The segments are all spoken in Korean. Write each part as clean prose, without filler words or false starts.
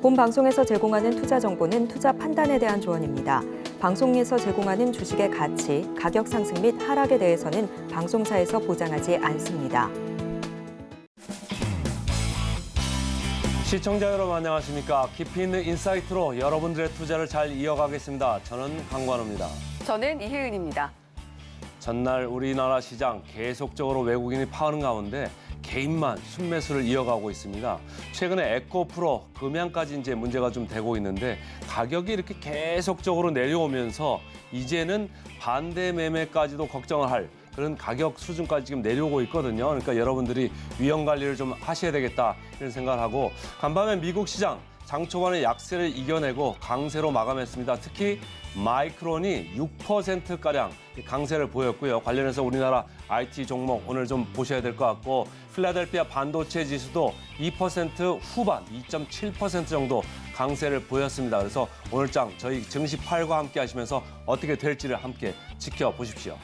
본 방송에서 제공하는 투자 정보는 투자 판단에 대한 조언입니다. 방송에서 제공하는 주식의 가치, 가격 상승 및 하락에 대해서는 방송사에서 보장하지 않습니다. 시청자 여러분 안녕하십니까? 깊이 있는 인사이트로 여러분들의 투자를 잘 이어가겠습니다. 저는 강관우입니다. 저는 이혜은입니다. 전날 우리나라 시장 계속적으로 외국인이 파는 가운데 개인만 순매수를 이어가고 있습니다. 최근에 에코프로, 금양까지 이제 문제가 좀 되고 있는데 가격이 이렇게 계속적으로 내려오면서 이제는 반대 매매까지도 걱정을 할 그런 가격 수준까지 지금 내려오고 있거든요. 그러니까 여러분들이 위험 관리를 좀 하셔야 되겠다 이런 생각을 하고 간밤에 미국 시장 장 초반에 약세를 이겨내고 강세로 마감했습니다. 특히 마이크론이 6%가량 강세를 보였고요. 관련해서 우리나라 IT 종목 오늘 좀 보셔야 될 것 같고 필라델피아 반도체 지수도 2% 후반, 2.7% 정도 강세를 보였습니다. 그래서 오늘 장 저희 증시8과 함께 하시면서 어떻게 될지를 함께 지켜보십시오.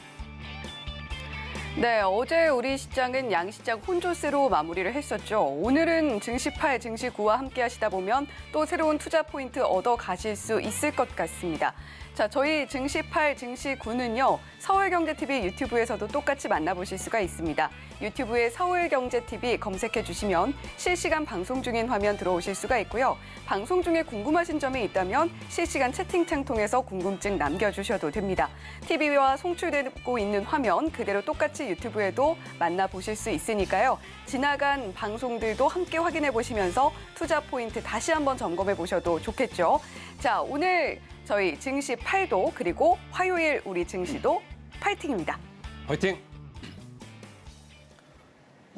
네, 어제 우리 시장은 양시장 혼조세로 마무리를 했었죠. 오늘은 증시8, 증시9와 함께 하시다 보면 또 새로운 투자 포인트 얻어 가실 수 있을 것 같습니다. 자, 저희 증시8, 증시9는요. 서울경제TV 유튜브에서도 똑같이 만나보실 수가 있습니다. 유튜브에 서울경제TV 검색해 주시면 실시간 방송 중인 화면 들어오실 수가 있고요. 방송 중에 궁금하신 점이 있다면 실시간 채팅창 통해서 궁금증 남겨주셔도 됩니다. TV와 송출되고 있는 화면 그대로 똑같이 유튜브에도 만나보실 수 있으니까요. 지나간 방송들도 함께 확인해 보시면서 투자 포인트 다시 한번 점검해 보셔도 좋겠죠. 자, 오늘 저희 증시8도 그리고 화요일 우리 증시도 파이팅입니다. 화이팅!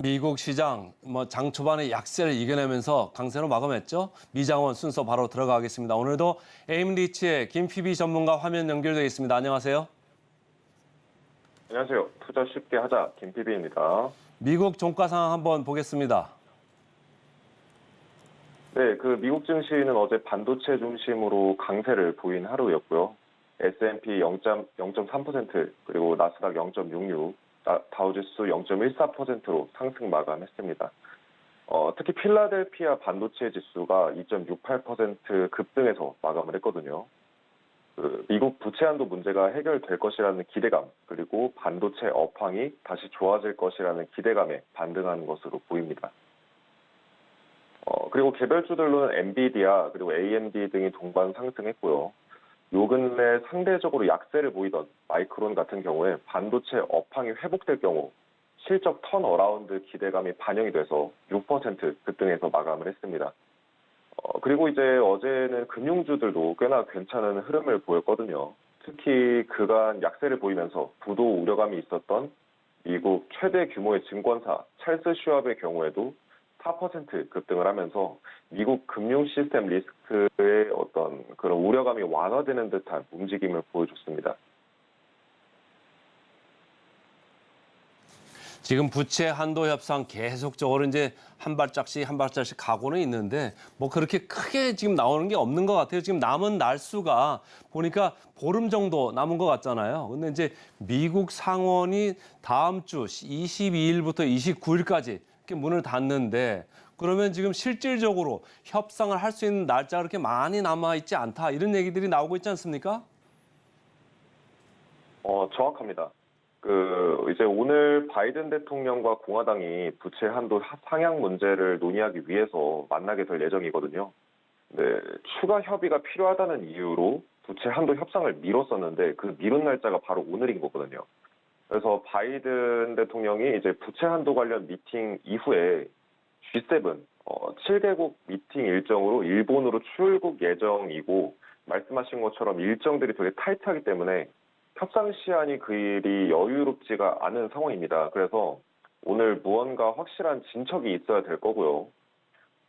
미국 시장 장 초반에 약세를 이겨내면서 강세로 마감했죠. 미장원 순서 바로 들어가겠습니다. 오늘도 에임리치의 김PB 전문가 화면 연결되어 있습니다. 안녕하세요. 안녕하세요. 투자 쉽게 하자 김PB입니다. 미국 종가 상황 한번 보겠습니다. 네, 미국 증시는 어제 반도체 중심으로 강세를 보인 하루였고요. S&P 0.3% 그리고 나스닥 0.66, 다우지수 0.14%로 상승 마감했습니다. 특히 필라델피아 반도체 지수가 2.68% 급등해서 마감을 했거든요. 미국 부채 한도 문제가 해결될 것이라는 기대감, 그리고 반도체 업황이 다시 좋아질 것이라는 기대감에 반등하는 것으로 보입니다. 그리고 개별주들로는 엔비디아 그리고 AMD 등이 동반 상승했고요. 요 근래 상대적으로 약세를 보이던 마이크론 같은 경우에 반도체 업황이 회복될 경우 실적 턴어라운드 기대감이 반영이 돼서 6% 급등해서 마감을 했습니다. 그리고 이제 어제는 금융주들도 꽤나 괜찮은 흐름을 보였거든요. 특히 그간 약세를 보이면서 부도 우려감이 있었던 미국 최대 규모의 증권사 찰스 슈왑의 경우에도 4% 급등을 하면서 미국 금융 시스템 리스크의 어떤 그런 우려감이 완화되는 듯한 움직임을 보여줬습니다. 지금 부채 한도 협상 계속적으로 이제 한 발짝씩 가고는 있는데 그렇게 크게 지금 나오는 게 없는 것 같아요. 지금 남은 날수가 보니까 보름 정도 남은 것 같잖아요. 근데 이제 미국 상원이 다음 주 22일부터 29일까지 이렇게 문을 닫는데 그러면 지금 실질적으로 협상을 할 수 있는 날짜가 그렇게 많이 남아있지 않다 이런 얘기들이 나오고 있지 않습니까? 정확합니다. 이제 오늘 바이든 대통령과 공화당이 부채 한도 상향 문제를 논의하기 위해서 만나게 될 예정이거든요. 네, 추가 협의가 필요하다는 이유로 부채 한도 협상을 미뤘었는데 그 미룬 날짜가 바로 오늘인 거거든요. 그래서 바이든 대통령이 이제 부채 한도 관련 미팅 이후에 G7, 7개국 미팅 일정으로 일본으로 출국 예정이고 말씀하신 것처럼 일정들이 되게 타이트하기 때문에 협상 시한이 그리 여유롭지가 않은 상황입니다. 그래서 오늘 무언가 확실한 진척이 있어야 될 거고요.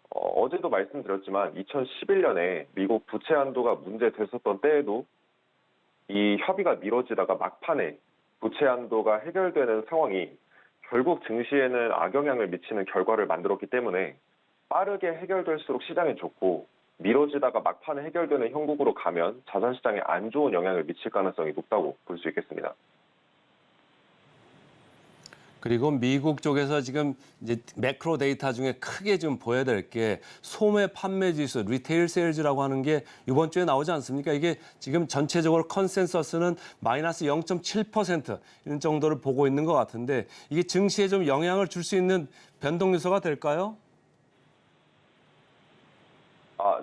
어제도 말씀드렸지만 2011년에 미국 부채 한도가 문제됐었던 때에도 이 협의가 미뤄지다가 막판에 부채 한도가 해결되는 상황이 결국 증시에는 악영향을 미치는 결과를 만들었기 때문에 빠르게 해결될수록 시장에 좋고 미뤄지다가 막판에 해결되는 형국으로 가면 자산시장에 안 좋은 영향을 미칠 가능성이 높다고 볼 수 있겠습니다. 그리고 미국 쪽에서 지금 이제 매크로 데이터 중에 크게 좀 보여야 될 게 소매 판매 지수, 리테일 세일즈라고 하는 게 이번 주에 나오지 않습니까? 이게 지금 전체적으로 컨센서스는 마이너스 0.7% 이런 정도를 보고 있는 것 같은데 이게 증시에 좀 영향을 줄 수 있는 변동 요소가 될까요?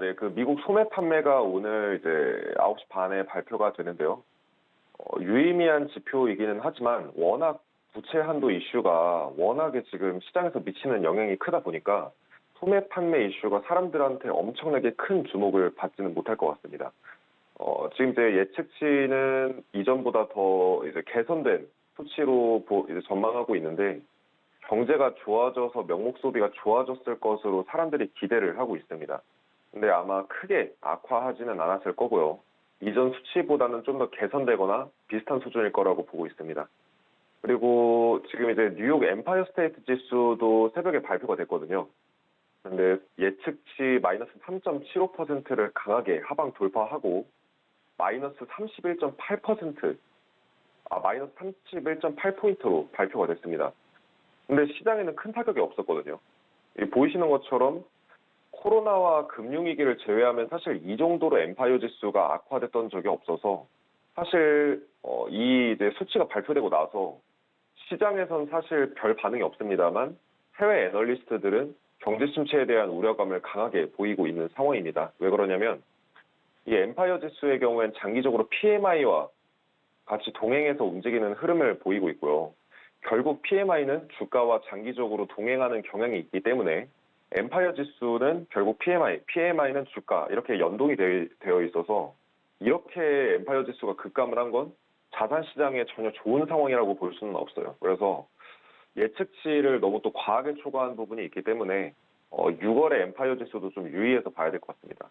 네. 그 미국 소매 판매가 오늘 이제 9시 반에 발표가 되는데요. 유의미한 지표이기는 하지만 워낙 부채 한도 이슈가 워낙에 지금 시장에서 미치는 영향이 크다 보니까 소매 판매 이슈가 사람들한테 엄청나게 큰 주목을 받지는 못할 것 같습니다. 지금 이제 예측치는 이전보다 더 이제 개선된 수치로 이제 전망하고 있는데 경제가 좋아져서 명목 소비가 좋아졌을 것으로 사람들이 기대를 하고 있습니다. 근데 아마 크게 악화하지는 않았을 거고요. 이전 수치보다는 좀 더 개선되거나 비슷한 수준일 거라고 보고 있습니다. 그리고 지금 이제 뉴욕 엠파이어 스테이트 지수도 새벽에 발표가 됐거든요. 근데 예측치 마이너스 3.75%를 강하게 하방 돌파하고 마이너스 31.8%, 마이너스 31.8포인트로 발표가 됐습니다. 근데 시장에는 큰 타격이 없었거든요. 보이시는 것처럼 코로나와 금융위기를 제외하면 사실 이 정도로 엠파이어 지수가 악화됐던 적이 없어서 사실 이 이제 수치가 발표되고 나서 시장에선 사실 별 반응이 없습니다만 해외 애널리스트들은 경제 침체에 대한 우려감을 강하게 보이고 있는 상황입니다. 왜 그러냐면 이 엠파이어 지수의 경우엔 장기적으로 PMI와 같이 동행해서 움직이는 흐름을 보이고 있고요. 결국 PMI는 주가와 장기적으로 동행하는 경향이 있기 때문에 엠파이어 지수는 결국 PMI는 주가 이렇게 연동이 되어 있어서 이렇게 엠파이어 지수가 급감을 한 건 자산 시장에 전혀 좋은 상황이라고 볼 수는 없어요. 그래서 예측치를 너무 또 과하게 초과한 부분이 있기 때문에 6월에 엠파이어 지수도 좀 유의해서 봐야 될 것 같습니다.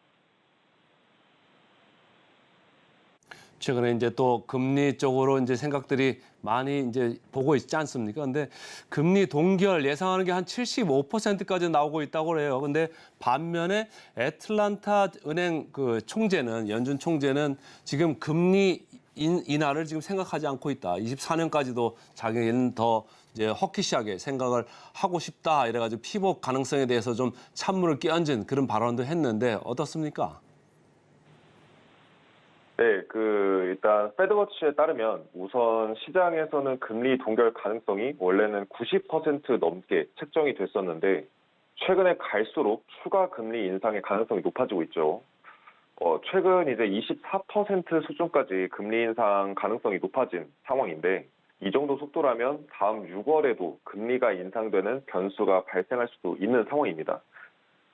최근에 이제 또 금리 쪽으로 이제 생각들이 많이 이제 보고 있지 않습니까? 근데 금리 동결 예상하는 게 한 75%까지 나오고 있다고 그래요. 근데 반면에 애틀란타 은행 그 총재는 연준 총재는 지금 금리 인하를 지금 생각하지 않고 있다. 24년까지도 자기는 더 이제 허키시하게 생각을 하고 싶다. 이래가지고 피복 가능성에 대해서 좀 찬물을 끼얹은 그런 발언도 했는데 어떻습니까? 네, 일단 패드워치에 따르면 우선 시장에서는 금리 동결 가능성이 원래는 90% 넘게 책정이 됐었는데 최근에 갈수록 추가 금리 인상의 가능성이 높아지고 있죠. 최근 이제 24% 수준까지 금리 인상 가능성이 높아진 상황인데 이 정도 속도라면 다음 6월에도 금리가 인상되는 변수가 발생할 수도 있는 상황입니다.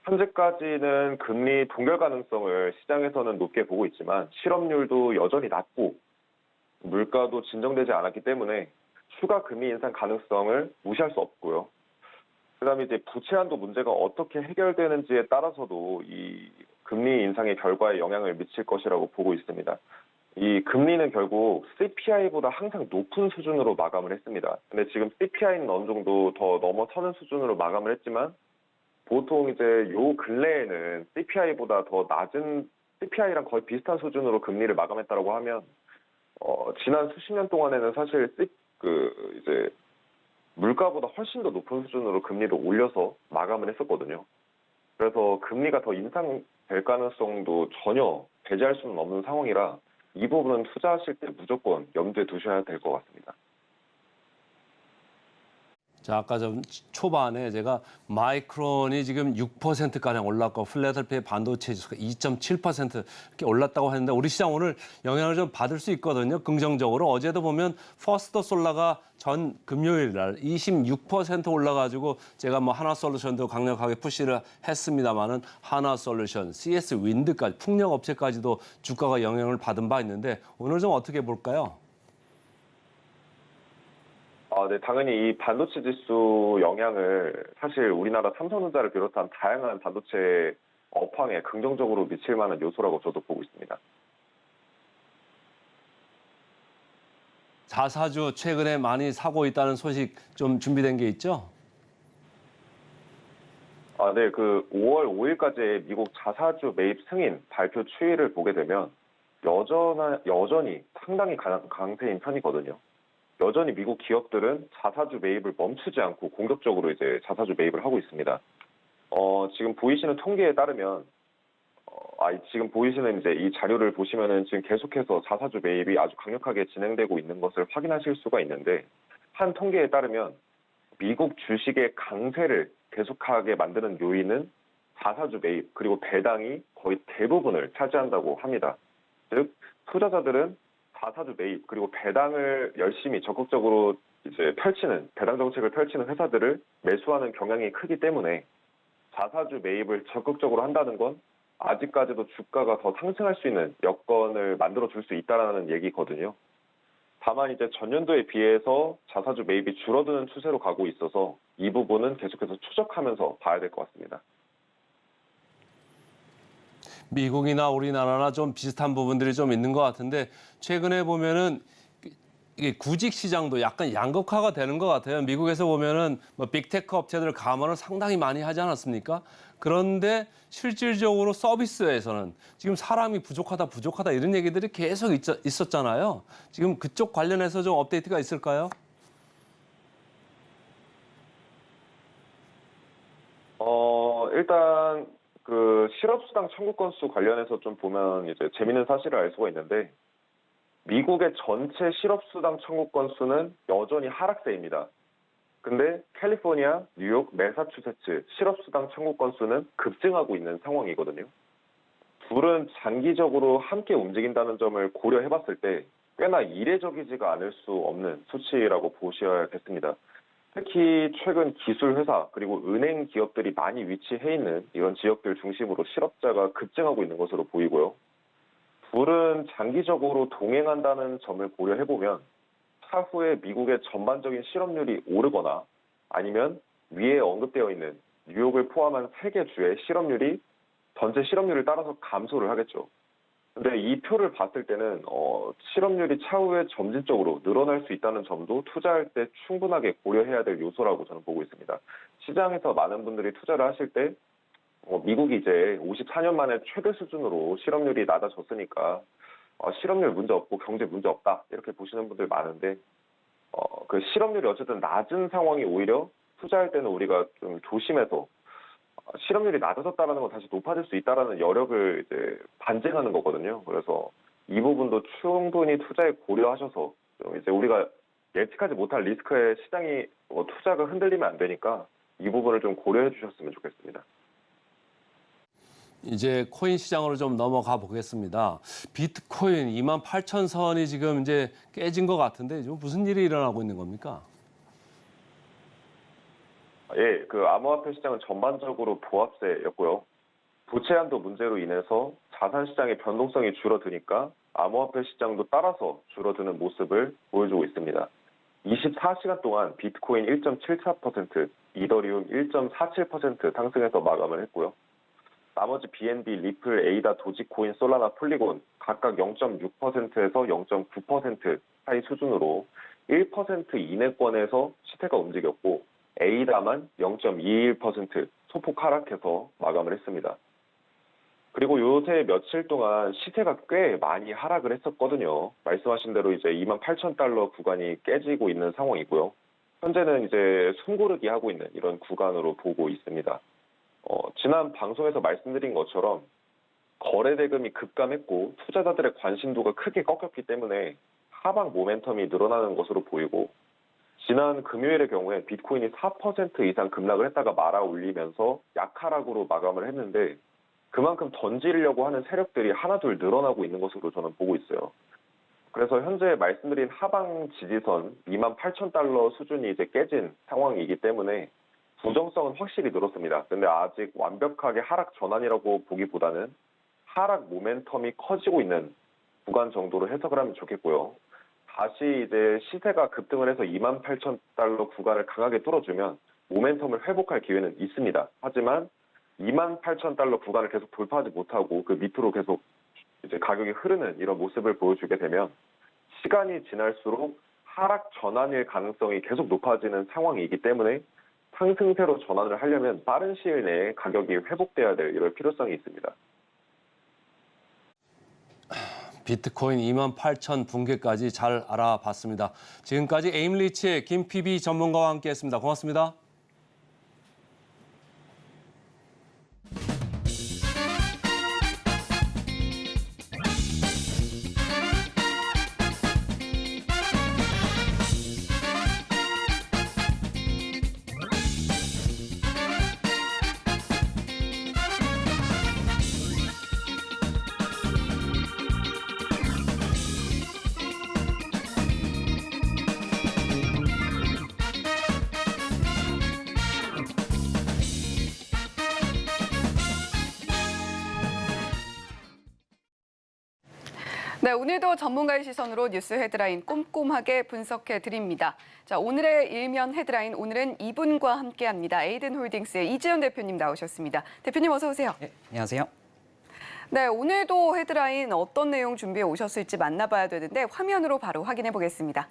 현재까지는 금리 동결 가능성을 시장에서는 높게 보고 있지만 실업률도 여전히 낮고 물가도 진정되지 않았기 때문에 추가 금리 인상 가능성을 무시할 수 없고요. 그다음에 이제 부채 한도 문제가 어떻게 해결되는지에 따라서도 이 금리 인상의 결과에 영향을 미칠 것이라고 보고 있습니다. 이 금리는 결국 CPI보다 항상 높은 수준으로 마감을 했습니다. 근데 지금 CPI는 어느 정도 더 넘어서는 수준으로 마감을 했지만 보통 이제 요 근래에는 CPI보다 더 낮은 CPI랑 거의 비슷한 수준으로 금리를 마감했다라고 하면 지난 수십 년 동안에는 사실 이제 물가보다 훨씬 더 높은 수준으로 금리를 올려서 마감을 했었거든요. 그래서 금리가 더 인상될 가능성도 전혀 배제할 수는 없는 상황이라 이 부분은 투자하실 때 무조건 염두에 두셔야 될 것 같습니다. 자, 아까 좀 초반에 제가 마이크론이 지금 6%가량 올랐고 필라델피아 반도체 지수가 2.7% 이렇게 올랐다고 했는데 우리 시장 오늘 영향을 좀 받을 수 있거든요. 긍정적으로. 어제도 보면 퍼스트 솔라가 전 금요일 날 26% 올라가지고 제가 뭐 하나솔루션도 강력하게 푸시를 했습니다마는 하나솔루션, CS 윈드까지 풍력 업체까지도 주가가 영향을 받은 바 있는데 오늘 좀 어떻게 볼까요? 네, 당연히 이 반도체 지수 영향을 사실 우리나라 삼성전자를 비롯한 다양한 반도체 업황에 긍정적으로 미칠 만한 요소라고 저도 보고 있습니다. 자사주 최근에 많이 사고 있다는 소식 좀 준비된 게 있죠? 네, 5월 5일까지의 미국 자사주 매입 승인 발표 추이를 보게 되면 여전히 상당히 강세인 편이거든요. 여전히 미국 기업들은 자사주 매입을 멈추지 않고 공격적으로 이제 자사주 매입을 하고 있습니다. 지금 보이시는 통계에 따르면 지금 보이시는 이제 이 자료를 보시면은 지금 계속해서 자사주 매입이 아주 강력하게 진행되고 있는 것을 확인하실 수가 있는데, 한 통계에 따르면 미국 주식의 강세를 계속하게 만드는 요인은 자사주 매입 그리고 배당이 거의 대부분을 차지한다고 합니다. 즉 투자자들은 자사주 매입 그리고 배당을 열심히 적극적으로 이제 펼치는 배당 정책을 펼치는 회사들을 매수하는 경향이 크기 때문에 자사주 매입을 적극적으로 한다는 건 아직까지도 주가가 더 상승할 수 있는 여건을 만들어 줄 수 있다라는 얘기거든요. 다만 이제 전년도에 비해서 자사주 매입이 줄어드는 추세로 가고 있어서 이 부분은 계속해서 추적하면서 봐야 될 것 같습니다. 미국이나 우리나라나 좀 비슷한 부분들이 좀 있는 것 같은데, 최근에 보면은 이게 구직 시장도 약간 양극화가 되는 것 같아요. 미국에서 보면은 뭐 빅테크 업체들 감원을 상당히 많이 하지 않았습니까? 그런데 실질적으로 서비스에서는 지금 사람이 부족하다 이런 얘기들이 계속 있었잖아요. 지금 그쪽 관련해서 좀 업데이트가 있을까요? 일단 그 실업수당 청구 건수 관련해서 좀 보면 이제 재밌는 사실을 알 수가 있는데, 미국의 전체 실업수당 청구 건수는 여전히 하락세입니다. 근데 캘리포니아, 뉴욕, 매사추세츠 실업수당 청구 건수는 급증하고 있는 상황이거든요. 둘은 장기적으로 함께 움직인다는 점을 고려해봤을 때 꽤나 이례적이지가 않을 수 없는 수치라고 보셔야겠습니다. 특히 최근 기술회사 그리고 은행 기업들이 많이 위치해 있는 이런 지역들 중심으로 실업자가 급증하고 있는 것으로 보이고요. 둘은 장기적으로 동행한다는 점을 고려해보면 차후에 미국의 전반적인 실업률이 오르거나 아니면 위에 언급되어 있는 뉴욕을 포함한 세 개 주의 실업률이 전체 실업률을 따라서 감소를 하겠죠. 근데 이 표를 봤을 때는 실업률이 차후에 점진적으로 늘어날 수 있다는 점도 투자할 때 충분하게 고려해야 될 요소라고 저는 보고 있습니다. 시장에서 많은 분들이 투자를 하실 때 미국이 이제 54년 만에 최대 수준으로 실업률이 낮아졌으니까 실업률 문제 없고 경제 문제 없다 이렇게 보시는 분들 많은데, 그 실업률이 어쨌든 낮은 상황이 오히려 투자할 때는 우리가 좀 조심해서 실업률이 낮아졌다라는 건 다시 높아질 수 있다라는 여력을 이제 반증하는 거거든요. 그래서 이 부분도 충분히 투자에 고려하셔서 좀 이제 우리가 예측하지 못할 리스크에 시장이 투자가 흔들리면 안 되니까 이 부분을 좀 고려해 주셨으면 좋겠습니다. 이제 코인 시장으로 좀 넘어가 보겠습니다. 비트코인 28,000선이 지금 이제 깨진 것 같은데 지금 무슨 일이 일어나고 있는 겁니까? 예, 그 암호화폐 시장은 전반적으로 보합세였고요. 부채 한도 문제로 인해서 자산 시장의 변동성이 줄어드니까 암호화폐 시장도 따라서 줄어드는 모습을 보여주고 있습니다. 24시간 동안 비트코인 1.74%, 이더리움 1.47% 상승해서 마감을 했고요. 나머지 BNB, 리플, 에이다, 도지코인, 솔라나, 폴리곤 각각 0.6%에서 0.9% 사이 수준으로 1% 이내권에서 시세가 움직였고, 에이다만 0.21% 소폭 하락해서 마감을 했습니다. 그리고 요새 며칠 동안 시세가 꽤 많이 하락을 했었거든요. 말씀하신 대로 이제 28,000달러 구간이 깨지고 있는 상황이고요. 현재는 이제 숨고르기 하고 있는 이런 구간으로 보고 있습니다. 지난 방송에서 말씀드린 것처럼 거래 대금이 급감했고 투자자들의 관심도가 크게 꺾였기 때문에 하방 모멘텀이 늘어나는 것으로 보이고, 지난 금요일의 경우에 비트코인이 4% 이상 급락을 했다가 말아 올리면서 약하락으로 마감을 했는데, 그만큼 던지려고 하는 세력들이 하나둘 늘어나고 있는 것으로 저는 보고 있어요. 그래서 현재 말씀드린 하방 지지선 28,000달러 수준이 이제 깨진 상황이기 때문에 부정성은 확실히 늘었습니다. 근데 아직 완벽하게 하락 전환이라고 보기보다는 하락 모멘텀이 커지고 있는 구간 정도로 해석을 하면 좋겠고요. 다시 이제 시세가 급등을 해서 28,000달러 구간을 강하게 뚫어주면 모멘텀을 회복할 기회는 있습니다. 하지만 28,000달러 구간을 계속 돌파하지 못하고 그 밑으로 계속 이제 가격이 흐르는 이런 모습을 보여주게 되면 시간이 지날수록 하락 전환일 가능성이 계속 높아지는 상황이기 때문에 상승세로 전환을 하려면 빠른 시일 내에 가격이 회복돼야 될 이런 필요성이 있습니다. 비트코인 28,000 붕괴까지 잘 알아봤습니다. 지금까지 에임리치의 김 PB 전문가와 함께했습니다. 고맙습니다. 네, 오늘도 전문가의 시선으로 뉴스 헤드라인 꼼꼼하게 분석해 드립니다. 자, 오늘의 일면 헤드라인, 오늘은 이분과 함께합니다. 에이든홀딩스의 이지연 대표님 나오셨습니다. 대표님 어서 오세요. 네, 안녕하세요. 네, 오늘도 헤드라인 어떤 내용 준비해 오셨을지 만나봐야 되는데 화면으로 바로 확인해 보겠습니다.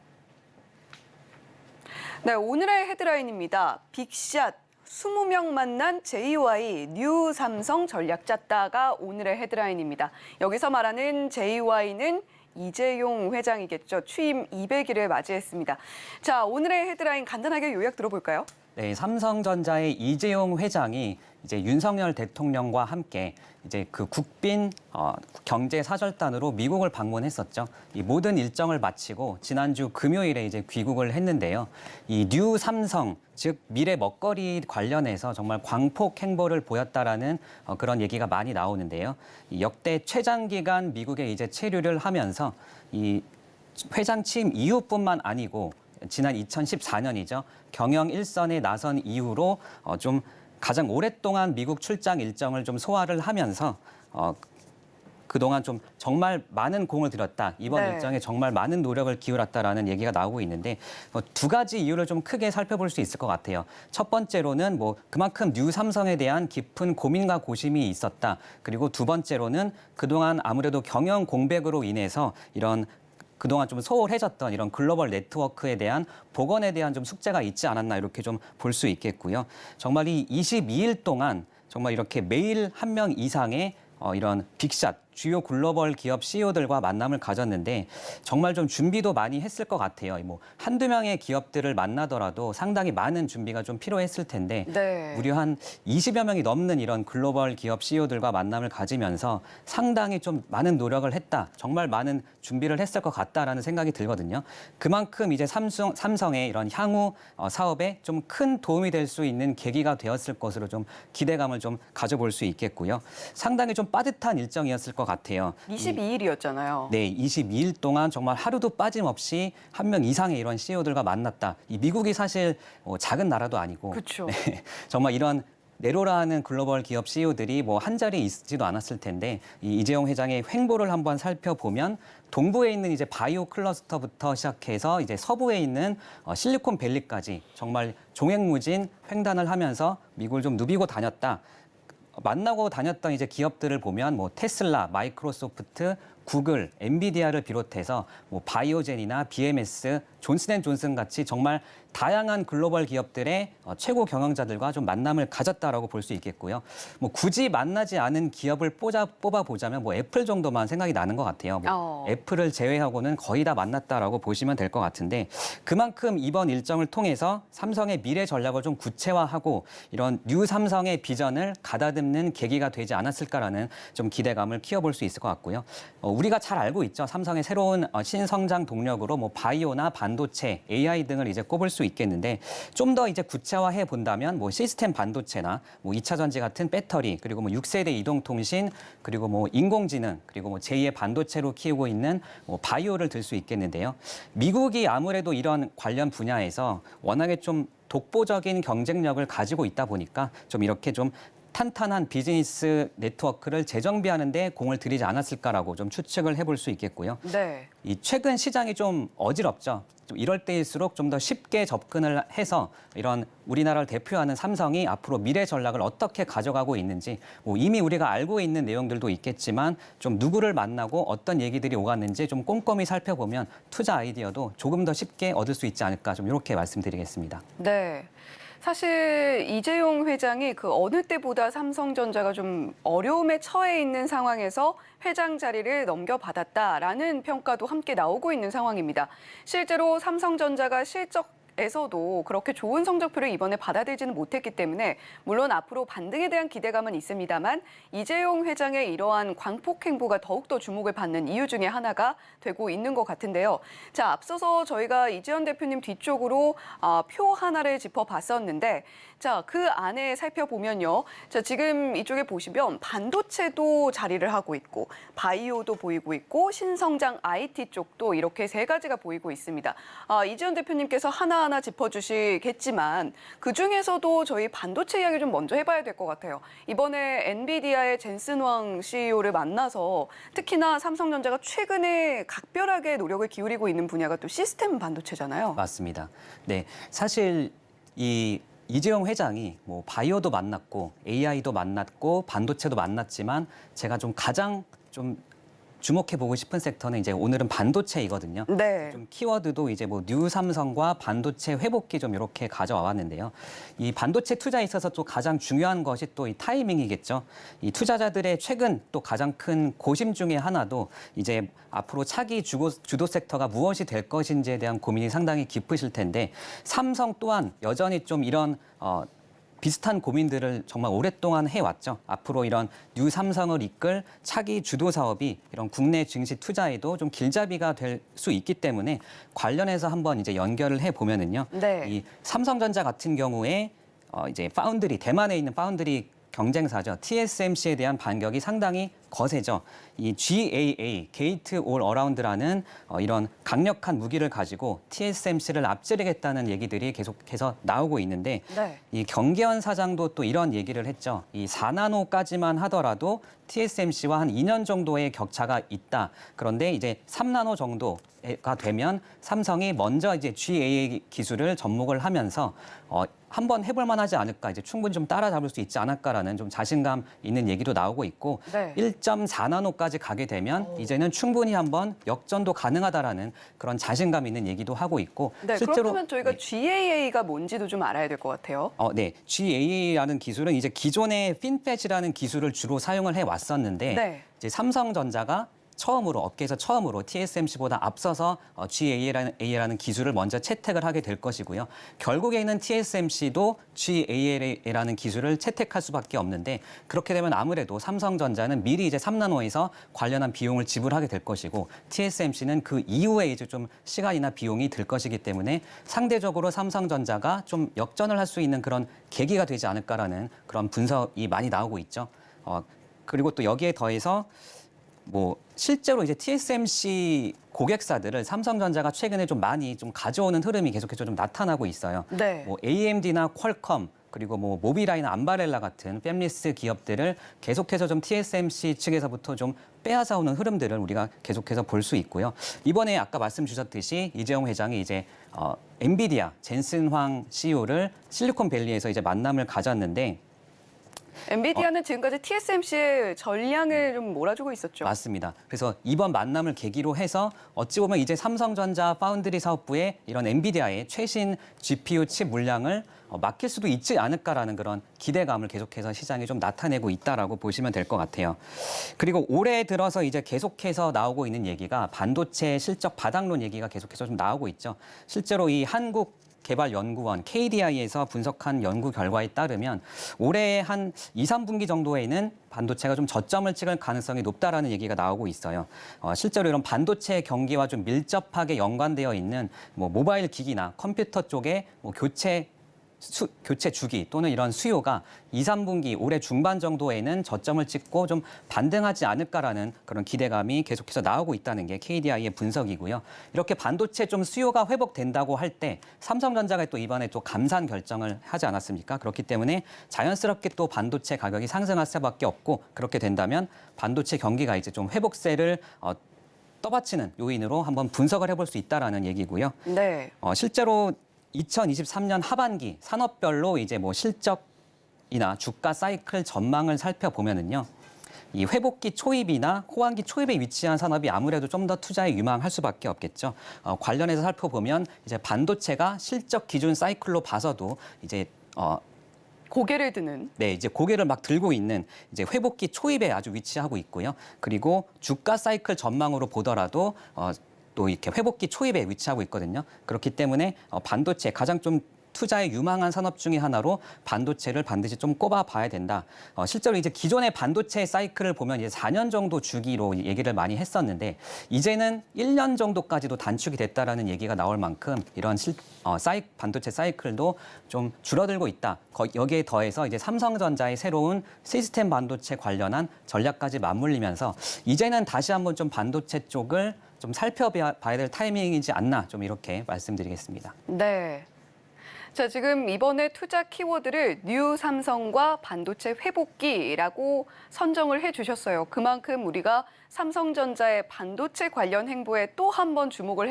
네, 오늘의 헤드라인입니다. 빅샷. 20명 만난 JY 뉴 삼성 전략 짰다가 오늘의 헤드라인입니다. 여기서 말하는 JY는 이재용 회장이겠죠. 취임 200일을 맞이했습니다. 자, 오늘의 헤드라인 간단하게 요약 들어볼까요? 네, 삼성전자의 이재용 회장이 이제 윤석열 대통령과 함께 이제 그 국빈 경제 사절단으로 미국을 방문했었죠. 이 모든 일정을 마치고 지난주 금요일에 이제 귀국을 했는데요. 이 뉴 삼성, 즉 미래 먹거리 관련해서 정말 광폭 행보를 보였다라는 그런 얘기가 많이 나오는데요. 이 역대 최장 기간 미국에 이제 체류를 하면서 이 회장 취임 이후뿐만 아니고 지난 2014년이죠. 경영 일선에 나선 이후로 좀 가장 오랫동안 미국 출장 일정을 좀 소화를 하면서 그동안 좀 정말 많은 공을 들였다. 이번 네. 일정에 정말 많은 노력을 기울였다라는 얘기가 나오고 있는데 두 가지 이유를 좀 크게 살펴볼 수 있을 것 같아요. 첫 번째로는 뭐 그만큼 뉴 삼성에 대한 깊은 고민과 고심이 있었다. 그리고 두 번째로는 그동안 아무래도 경영 공백으로 인해서 이런 그동안 좀 소홀해졌던 이런 글로벌 네트워크에 대한 복원에 대한 좀 숙제가 있지 않았나 이렇게 좀 볼 수 있겠고요. 정말 이 22일 동안 정말 이렇게 매일 한 명 이상의 이런 빅샷, 주요 글로벌 기업 CEO들과 만남을 가졌는데 정말 좀 준비도 많이 했을 것 같아요. 뭐 한두 명의 기업들을 만나더라도 상당히 많은 준비가 좀 필요했을 텐데 네. 무려 한 20여 명이 넘는 이런 글로벌 기업 CEO들과 만남을 가지면서 상당히 좀 많은 노력을 했다. 정말 많은 준비를 했을 것 같다라는 생각이 들거든요. 그만큼 이제 삼성의 이런 향후 사업에 좀 큰 도움이 될 수 있는 계기가 되었을 것으로 좀 기대감을 좀 가져볼 수 있겠고요. 상당히 좀 빠듯한 일정이었을 것 같아요. 22일이었잖아요. 네, 22일 동안 정말 하루도 빠짐없이 한 명 이상의 이런 CEO들과 만났다. 이 미국이 사실 작은 나라도 아니고 그렇죠. 네, 정말 이런 내로라 하는 글로벌 기업 CEO들이 뭐 한 자리에 있지도 않았을 텐데 이 이재용 회장의 횡보를 한번 살펴보면 동부에 있는 이제 바이오 클러스터부터 시작해서 이제 서부에 있는 실리콘밸리까지 정말 종횡무진 횡단을 하면서 미국을 좀 누비고 다녔다. 만나고 다녔던 이제 기업들을 보면 뭐 테슬라, 마이크로소프트, 구글, 엔비디아를 비롯해서 뭐 바이오젠이나 BMS, 존슨앤존슨 같이 정말 다양한 글로벌 기업들의 최고 경영자들과 좀 만남을 가졌다라고 볼 수 있겠고요. 뭐 굳이 만나지 않은 기업을 뽑아보자면 뭐 애플 정도만 생각이 나는 것 같아요. 뭐 애플을 제외하고는 거의 다 만났다라고 보시면 될 것 같은데 그만큼 이번 일정을 통해서 삼성의 미래 전략을 좀 구체화하고 이런 뉴 삼성의 비전을 가다듬는 계기가 되지 않았을까라는 좀 기대감을 키워볼 수 있을 것 같고요. 우리가 잘 알고 있죠. 삼성의 새로운 신성장 동력으로 뭐 바이오나 반도체, AI 등을 이제 꼽을 수 있겠는데 좀 더 이제 구체화해 본다면 뭐 시스템 반도체나 뭐 2차 전지 같은 배터리 그리고 뭐 6세대 이동통신 그리고 뭐 인공지능 그리고 뭐 제2의 반도체로 키우고 있는 뭐 바이오를 들 수 있겠는데요. 미국이 아무래도 이런 관련 분야에서 워낙에 좀 독보적인 경쟁력을 가지고 있다 보니까 좀 이렇게 좀 탄탄한 비즈니스 네트워크를 재정비하는 데 공을 들이지 않았을까라고 좀 추측을 해볼 수 있겠고요. 네. 이 최근 시장이 좀 어지럽죠. 좀 이럴 때일수록 좀 더 쉽게 접근을 해서 이런 우리나라를 대표하는 삼성이 앞으로 미래 전략을 어떻게 가져가고 있는지 뭐 이미 우리가 알고 있는 내용들도 있겠지만 좀 누구를 만나고 어떤 얘기들이 오갔는지 좀 꼼꼼히 살펴보면 투자 아이디어도 조금 더 쉽게 얻을 수 있지 않을까 좀 이렇게 말씀드리겠습니다. 네. 사실 이재용 회장이 그 어느 때보다 삼성전자가 좀 어려움에 처해 있는 상황에서 회장 자리를 넘겨받았다라는 평가도 함께 나오고 있는 상황입니다. 실제로 삼성전자가 실적에서도 그렇게 좋은 성적표를 이번에 받아들이지는 못했기 때문에 물론 앞으로 반등에 대한 기대감은 있습니다만 이재용 회장의 이러한 광폭 행보가 더욱더 주목을 받는 이유 중에 하나가 되고 있는 것 같은데요. 자, 앞서서 저희가 이재현 대표님 뒤쪽으로 표 하나를 짚어봤었는데 자, 그 안에 살펴보면요. 자, 지금 이쪽에 보시면 반도체도 자리를 하고 있고 바이오도 보이고 있고 신성장 IT 쪽도 이렇게 세 가지가 보이고 있습니다. 이재현 대표님께서 하나하나 짚어주시겠지만 그중에서도 저희 반도체 이야기 좀 먼저 해봐야 될 것 같아요. 이번에 엔비디아의 젠슨 왕 CEO를 만나서 특히나 삼성전자가 최근에 각별하게 노력을 기울이고 있는 분야가 또 시스템 반도체잖아요. 맞습니다. 네, 사실 이재용 회장이 뭐 바이오도 만났고 AI도 만났고 반도체도 만났지만 제가 좀 가장 좀 주목해 보고 싶은 섹터는 이제 오늘은 반도체이거든요. 네. 좀 키워드도 이제 뭐 뉴 삼성과 반도체 회복기 좀 이렇게 가져와 왔는데요. 이 반도체 투자에 있어서 또 가장 중요한 것이 또 이 타이밍이겠죠. 이 투자자들의 최근 또 가장 큰 고심 중에 하나도 이제 앞으로 차기 주도 섹터가 무엇이 될 것인지에 대한 고민이 상당히 깊으실 텐데 삼성 또한 여전히 좀 이런 비슷한 고민들을 정말 오랫동안 해왔죠. 앞으로 이런 뉴 삼성을 이끌 차기 주도 사업이 이런 국내 증시 투자에도 좀 길잡이가 될 수 있기 때문에 관련해서 한번 이제 연결을 해 보면은요. 네. 이 삼성전자 같은 경우에 이제 대만에 있는 파운드리 경쟁사죠. TSMC에 대한 반격이 상당히 거세죠. 이 GAA, 게이트 올 어라운드라는 이런 강력한 무기를 가지고 TSMC를 앞지르겠다는 얘기들이 계속해서 나오고 있는데 네. 이 경계현 사장도 또 이런 얘기를 했죠. 이 4나노까지만 하더라도 TSMC와 한 2년 정도의 격차가 있다. 그런데 이제 3나노 정도가 되면 삼성이 먼저 이제 GAA 기술을 접목을 하면서 한번 해볼 만하지 않을까, 이제 충분히 좀 따라잡을 수 있지 않을까라는 좀 자신감 있는 얘기도 나오고 있고 네. 1.4나노까지 가게 되면 이제는 충분히 한번 역전도 가능하다라는 그런 자신감 있는 얘기도 하고 있고 네, 실제로 그렇다면 저희가 GAA가 뭔지도 좀 알아야 될 것 같아요. 네, GAA라는 기술은 이제 기존의 핀팻이라는 기술을 주로 사용을 해 왔었는데 네. 이제 삼성전자가 업계에서 처음으로 TSMC보다 앞서서 GAA라는 기술을 먼저 채택을 하게 될 것이고요. 결국에는 TSMC도 GAA라는 기술을 채택할 수밖에 없는데 그렇게 되면 아무래도 삼성전자는 미리 이제 3나노에서 관련한 비용을 지불하게 될 것이고 TSMC는 그 이후에 이제 좀 시간이나 비용이 들 것이기 때문에 상대적으로 삼성전자가 좀 역전을 할 수 있는 그런 계기가 되지 않을까라는 그런 분석이 많이 나오고 있죠. 그리고 또 여기에 더해서 뭐 실제로 이제 TSMC 고객사들을 삼성전자가 최근에 좀 많이 좀 가져오는 흐름이 계속해서 좀 나타나고 있어요. 네. 뭐 AMD나 퀄컴 그리고 뭐 모비라이나 암바렐라 같은 팹리스 기업들을 계속해서 좀 TSMC 측에서부터 좀 빼앗아 오는 흐름들을 우리가 계속해서 볼 수 있고요. 이번에 아까 말씀 주셨듯이 이재용 회장이 이제 엔비디아 젠슨 황 CEO를 실리콘밸리에서 이제 만남을 가졌는데 엔비디아는 지금까지 TSMC의 전량을 좀 몰아주고 있었죠. 맞습니다. 그래서 이번 만남을 계기로 해서 어찌 보면 이제 삼성전자 파운드리 사업부에 이런 엔비디아의 최신 GPU 칩 물량을 맡길 수도 있지 않을까라는 그런 기대감을 계속해서 시장에 좀 나타내고 있다라고 보시면 될 것 같아요. 그리고 올해 들어서 이제 계속해서 나오고 있는 얘기가 반도체 실적 바닥론 얘기가 계속해서 좀 나오고 있죠. 실제로 이 한국개발연구원 KDI에서 분석한 연구 결과에 따르면 올해 한 2, 3분기 정도에는 반도체가 좀 저점을 찍을 가능성이 높다라는 얘기가 나오고 있어요. 실제로 이런 반도체 경기와 좀 밀접하게 연관되어 있는 뭐 모바일 기기나 컴퓨터 쪽에 뭐 교체 주기 또는 이런 수요가 2, 3분기 올해 중반 정도에는 저점을 찍고 좀 반등하지 않을까라는 그런 기대감이 계속해서 나오고 있다는 게 KDI의 분석이고요. 이렇게 반도체 좀 수요가 회복된다고 할 때 삼성전자가 또 이번에 또 감산 결정을 하지 않았습니까? 그렇기 때문에 자연스럽게 또 반도체 가격이 상승할 수밖에 없고 그렇게 된다면 반도체 경기가 이제 좀 회복세를 떠받치는 요인으로 한번 분석을 해볼 수 있다라는 얘기고요. 네. 실제로 2023년 하반기 산업별로 이제 뭐 실적이나 주가 사이클 전망을 살펴보면은요. 이 회복기 초입이나 호황기 초입에 위치한 산업이 아무래도 좀 더 투자에 유망할 수밖에 없겠죠. 관련해서 살펴보면 이제 반도체가 실적 기준 사이클로 봐서도 이제 고개를 드는. 네, 이제 고개를 막 들고 있는 이제 회복기 초입에 아주 위치하고 있고요. 그리고 주가 사이클 전망으로 보더라도 또 이렇게 회복기 초입에 위치하고 있거든요. 그렇기 때문에 반도체 가장 좀 투자에 유망한 산업 중에 하나로 반도체를 반드시 좀 꼽아봐야 된다. 실제로 이제 기존의 반도체 사이클을 보면 이제 4년 정도 주기로 얘기를 많이 했었는데 이제는 1년 정도까지도 단축이 됐다라는 얘기가 나올 만큼 이런 반도체 사이클도 좀 줄어들고 있다. 여기에 더해서 이제 삼성전자의 새로운 시스템 반도체 관련한 전략까지 맞물리면서 이제는 다시 한번 좀 반도체 쪽을 좀 살펴봐야 될 타이밍이지 않나 좀 이렇게 말씀드리겠습니다. 네. 자, 지금 이번에 투자 키워드를 뉴 삼성과 반도체 회복기라고 선정을 해주셨어요. 그만큼 우리가 삼성전자의 반도체 관련 행보에 또 한 번 주목을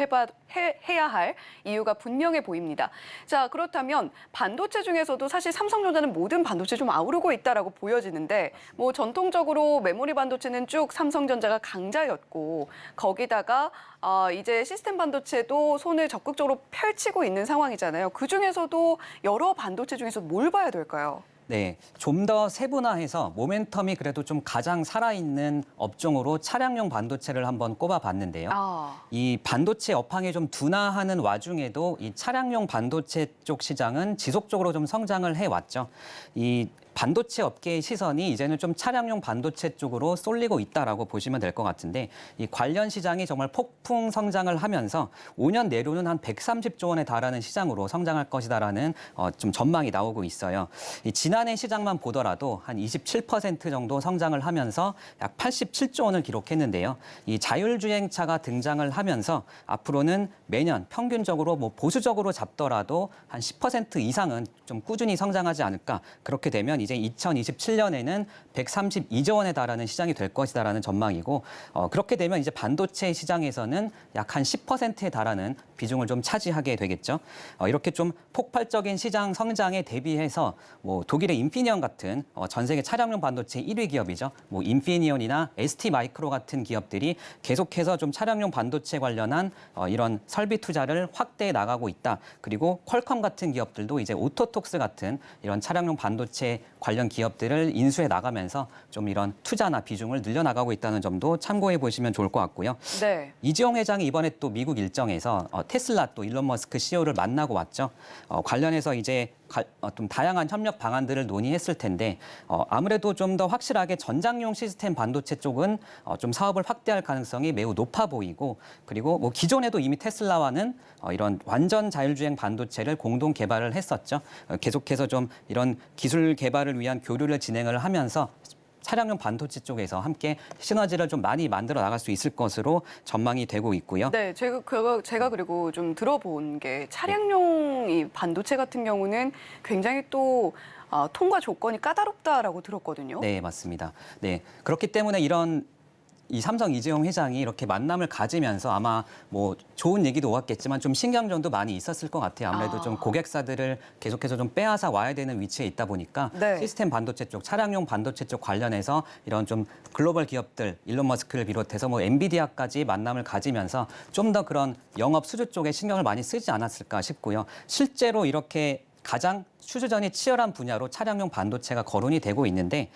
해야 할 이유가 분명해 보입니다. 자, 그렇다면 반도체 중에서도 사실 삼성전자는 모든 반도체 좀 아우르고 있다라고 보여지는데 뭐 전통적으로 메모리 반도체는 쭉 삼성전자가 강자였고 거기다가 이제 시스템 반도체도 손을 적극적으로 펼치고 있는 상황이잖아요. 그중에서도 여러 반도체 중에서 뭘 봐야 될까요? 네, 좀 더 세분화해서 모멘텀이 그래도 좀 가장 살아있는 업종으로 차량용 반도체를 한번 꼽아봤는데요. 이 반도체 업황이 좀 둔화하는 와중에도 이 차량용 반도체 쪽 시장은 지속적으로 좀 성장을 해왔죠. 이 반도체 업계의 시선이 이제는 좀 차량용 반도체 쪽으로 쏠리고 있다라고 보시면 될 것 같은데 이 관련 시장이 정말 폭풍 성장을 하면서 5년 내로는 한 130조 원에 달하는 시장으로 성장할 것이다라는 좀 전망이 나오고 있어요. 이 지난해 시장만 보더라도 한 27% 정도 성장을 하면서 약 87조 원을 기록했는데요. 이 자율주행차가 등장을 하면서 앞으로는 매년 평균적으로 뭐 보수적으로 잡더라도 한 10% 이상은 좀 꾸준히 성장하지 않을까. 그렇게 되면 이제 2027년에는 132조 원에 달하는 시장이 될 것이다라는 전망이고 그렇게 되면 이제 반도체 시장에서는 약 한 10%에 달하는 비중을 좀 차지하게 되겠죠. 이렇게 좀 폭발적인 시장 성장에 대비해서 뭐 독일의 인피니언 같은 전 세계 차량용 반도체 1위 기업이죠. 뭐 인피니언이나 ST 마이크로 같은 기업들이 계속해서 좀 차량용 반도체 관련한 이런 설비 투자를 확대해 나가고 있다. 그리고 퀄컴 같은 기업들도 이제 오토톡스 같은 이런 차량용 반도체 관련 기업들을 인수해 나가면서 좀 이런 투자나 비중을 늘려나가고 있다는 점도 참고해 보시면 좋을 것 같고요. 네. 이재용 회장이 이번에 또 미국 일정에서 테슬라 또 일론 머스크 CEO를 만나고 왔죠. 관련해서 이제 좀 다양한 협력 방안들을 논의했을 텐데 아무래도 좀 더 확실하게 전장용 시스템 반도체 쪽은 좀 사업을 확대할 가능성이 매우 높아 보이고 그리고 뭐 기존에도 이미 테슬라와는 이런 완전 자율주행 반도체를 공동 개발을 했었죠. 계속해서 좀 이런 기술 개발을 위한 교류를 진행을 하면서 차량용 반도체 쪽에서 함께 시너지를 좀 많이 만들어 나갈 수 있을 것으로 전망이 되고 있고요. 네, 제가 그리고 좀 들어본 게 차량용 이 반도체 같은 경우는 굉장히 또 통과 조건이 까다롭다라고 들었거든요. 네, 맞습니다. 네, 그렇기 때문에 이 삼성 이재용 회장이 이렇게 만남을 가지면서 아마 뭐 좋은 얘기도 오갔겠지만 좀 신경전도 많이 있었을 것 같아요. 아무래도 좀 고객사들을 계속해서 좀 빼앗아 와야 되는 위치에 있다 보니까 네. 시스템 반도체 쪽, 차량용 반도체 쪽 관련해서 이런 좀 글로벌 기업들, 일론 머스크를 비롯해서 뭐 엔비디아까지 만남을 가지면서 좀 더 그런 영업 수주 쪽에 신경을 많이 쓰지 않았을까 싶고요. 실제로 이렇게 가장 수주전이 치열한 분야로 차량용 반도체가 거론이 되고 있는데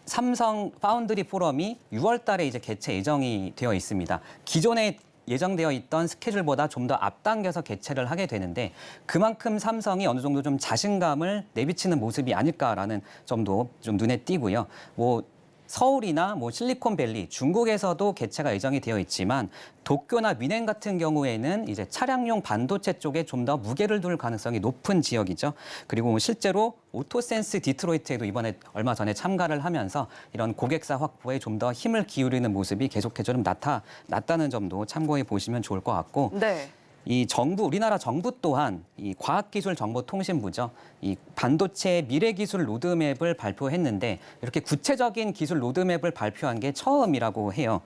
삼성 파운드리 포럼이 6월 달에 이제 개최 예정이 되어 있습니다. 기존에 예정되어 있던 스케줄보다 좀 더 앞당겨서 개최를 하게 되는데 그만큼 삼성이 어느 정도 좀 자신감을 내비치는 모습이 아닐까라는 점도 좀 눈에 띄고요. 뭐 서울이나 뭐 실리콘밸리, 중국에서도 개최가 예정이 되어 있지만 도쿄나 미넨 같은 경우에는 이제 차량용 반도체 쪽에 좀 더 무게를 둘 가능성이 높은 지역이죠. 그리고 뭐 실제로 오토센스 디트로이트에도 이번에 얼마 전에 참가를 하면서 이런 고객사 확보에 좀 더 힘을 기울이는 모습이 계속해서 좀 나타났다는 점도 참고해 보시면 좋을 것 같고. 네. 이 우리나라 정부 또한 이 과학기술정보통신부죠. 이 반도체 미래기술 로드맵을 발표했는데 이렇게 구체적인 기술 로드맵을 발표한 게 처음이라고 해요.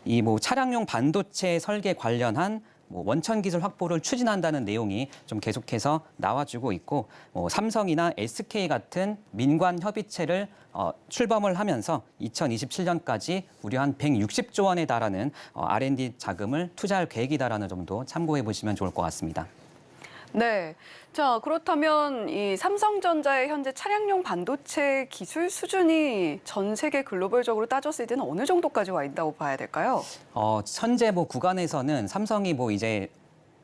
이 뭐 차량용 반도체 설계 관련한 뭐 원천 기술 확보를 추진한다는 내용이 좀 계속해서 나와주고 있고 삼성이나 SK 같은 민관 협의체를 출범을 하면서 2027년까지 무려 한 160조 원에 달하는 R&D 자금을 투자할 계획이다라는 점도 참고해 보시면 좋을 것 같습니다. 네. 자, 그렇다면 이 삼성전자의 현재 차량용 반도체 기술 수준이 전 세계 글로벌적으로 따졌을 때는 어느 정도까지 와 있다고 봐야 될까요? 현재 뭐 구간에서는 삼성이 뭐 이제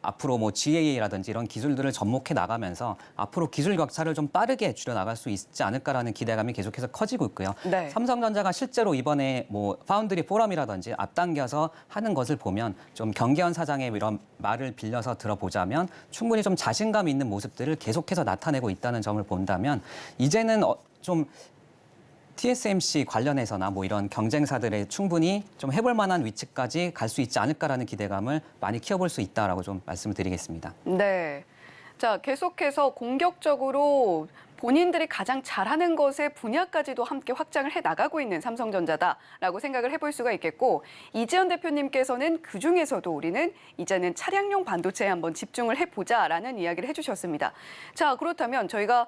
앞으로 뭐 GAA라든지 이런 기술들을 접목해 나가면서 앞으로 기술 격차를 좀 빠르게 줄여 나갈 수 있지 않을까라는 기대감이 계속해서 커지고 있고요. 네. 삼성전자가 실제로 이번에 뭐 파운드리 포럼이라든지 앞당겨서 하는 것을 보면 좀 경계현 사장의 이런 말을 빌려서 들어보자면 충분히 좀 자신감 있는 모습들을 계속해서 나타내고 있다는 점을 본다면 이제는 좀 TSMC 관련해서나 뭐 이런 경쟁사들의 충분히 좀 해볼 만한 위치까지 갈 수 있지 않을까라는 기대감을 많이 키워볼 수 있다라고 좀 말씀을 드리겠습니다. 네. 자, 계속해서 공격적으로 본인들이 가장 잘하는 것의 분야까지도 함께 확장을 해 나가고 있는 삼성전자다라고 생각을 해볼 수가 있겠고, 이지연 대표님께서는 그중에서도 우리는 이제는 차량용 반도체에 한번 집중을 해보자라는 이야기를 해주셨습니다. 자, 그렇다면 저희가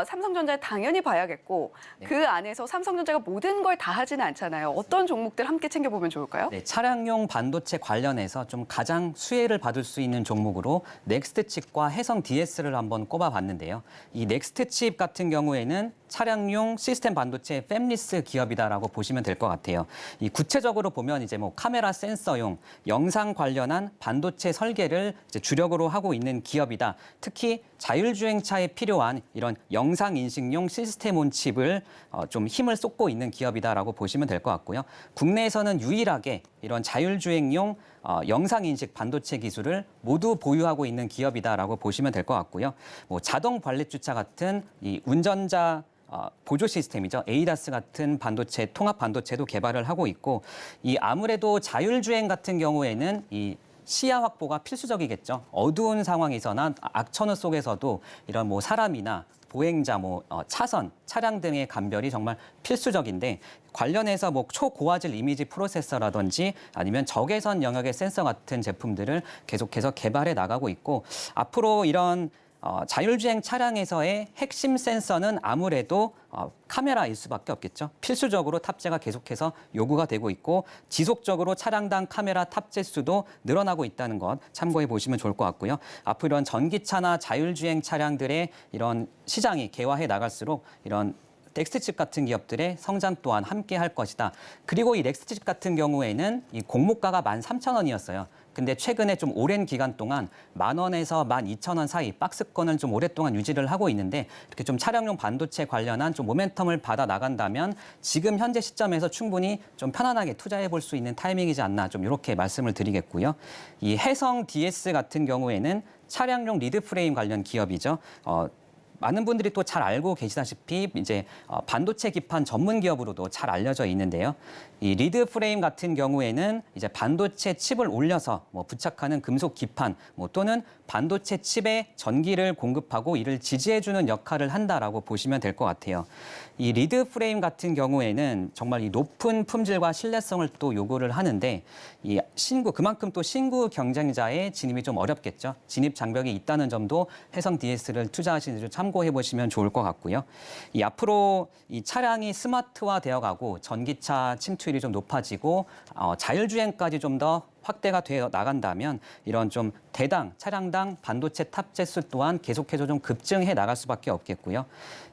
삼성전자를 당연히 봐야겠고, 네. 그 안에서 삼성전자가 모든 걸 다 하지는 않잖아요. 어떤 종목들 함께 챙겨보면 좋을까요? 네, 차량용 반도체 관련해서 좀 가장 수혜를 받을 수 있는 종목으로 넥스트칩과 해성 DS를 한번 꼽아봤는데요. 이 넥스트칩 같은 경우에는 차량용 시스템 반도체 팹리스 기업이다라고 보시면 될 것 같아요. 이 구체적으로 보면 이제 뭐 카메라 센서용 영상 관련한 반도체 설계를 이제 주력으로 하고 있는 기업이다. 특히 자율주행차에 필요한 이런 영상 인식용 시스템 온 칩을 좀 힘을 쏟고 있는 기업이다라고 보시면 될 것 같고요. 국내에서는 유일하게 이런 자율주행용 영상 인식 반도체 기술을 모두 보유하고 있는 기업이다라고 보시면 될 것 같고요. 뭐 자동 발렛 주차 같은 이 운전자 보조 시스템이죠. 에이다스 같은 반도체, 통합 반도체도 개발을 하고 있고, 이 아무래도 자율주행 같은 경우에는 이 시야 확보가 필수적이겠죠. 어두운 상황에서나 악천후 속에서도 이런 뭐 사람이나 보행자, 차선, 차량 등의 감별이 정말 필수적인데, 관련해서 뭐 초고화질 이미지 프로세서라든지 아니면 적외선 영역의 센서 같은 제품들을 계속해서 개발해 나가고 있고, 앞으로 이런 자율주행 차량에서의 핵심 센서는 아무래도 카메라일 수밖에 없겠죠. 필수적으로 탑재가 계속해서 요구가 되고 있고, 지속적으로 차량당 카메라 탑재 수도 늘어나고 있다는 것 참고해 보시면 좋을 것 같고요. 앞으로 이런 전기차나 자율주행 차량들의 이런 시장이 개화해 나갈수록 이런 넥스트칩 같은 기업들의 성장 또한 함께 할 것이다. 그리고 이 넥스트칩 같은 경우에는 이 공모가가 13,000원이었어요. 근데 최근에 좀 오랜 기간 동안 10,000원에서 12,000원 사이 박스권을 좀 오랫동안 유지를 하고 있는데, 이렇게 좀 차량용 반도체 관련한 좀 모멘텀을 받아 나간다면 지금 현재 시점에서 충분히 좀 편안하게 투자해 볼 수 있는 타이밍이지 않나, 좀 이렇게 말씀을 드리겠고요. 이 해성 DS 같은 경우에는 차량용 리드 프레임 관련 기업이죠. 많은 분들이 또 잘 알고 계시다시피 이제 반도체 기판 전문 기업으로도 잘 알려져 있는데요. 이 리드 프레임 같은 경우에는 이제 반도체 칩을 올려서 뭐 부착하는 금속 기판 또는 반도체 칩에 전기를 공급하고 이를 지지해주는 역할을 한다라고 보시면 될 것 같아요. 이 리드 프레임 같은 경우에는 정말 이 높은 품질과 신뢰성을 또 요구를 하는데, 이 그만큼 또 신구 경쟁자의 진입이 좀 어렵겠죠. 진입 장벽이 있다는 점도 해성 DS를 투자하시는 중 참고해 보시면 좋을 것 같고요. 이 앞으로 이 차량이 스마트화 되어가고 전기차 침투율이 좀 높아지고 자율주행까지 좀 더 확대가 되어 나간다면 이런 좀 차량당 반도체 탑재 수 또한 계속해서 좀 급증해 나갈 수밖에 없겠고요.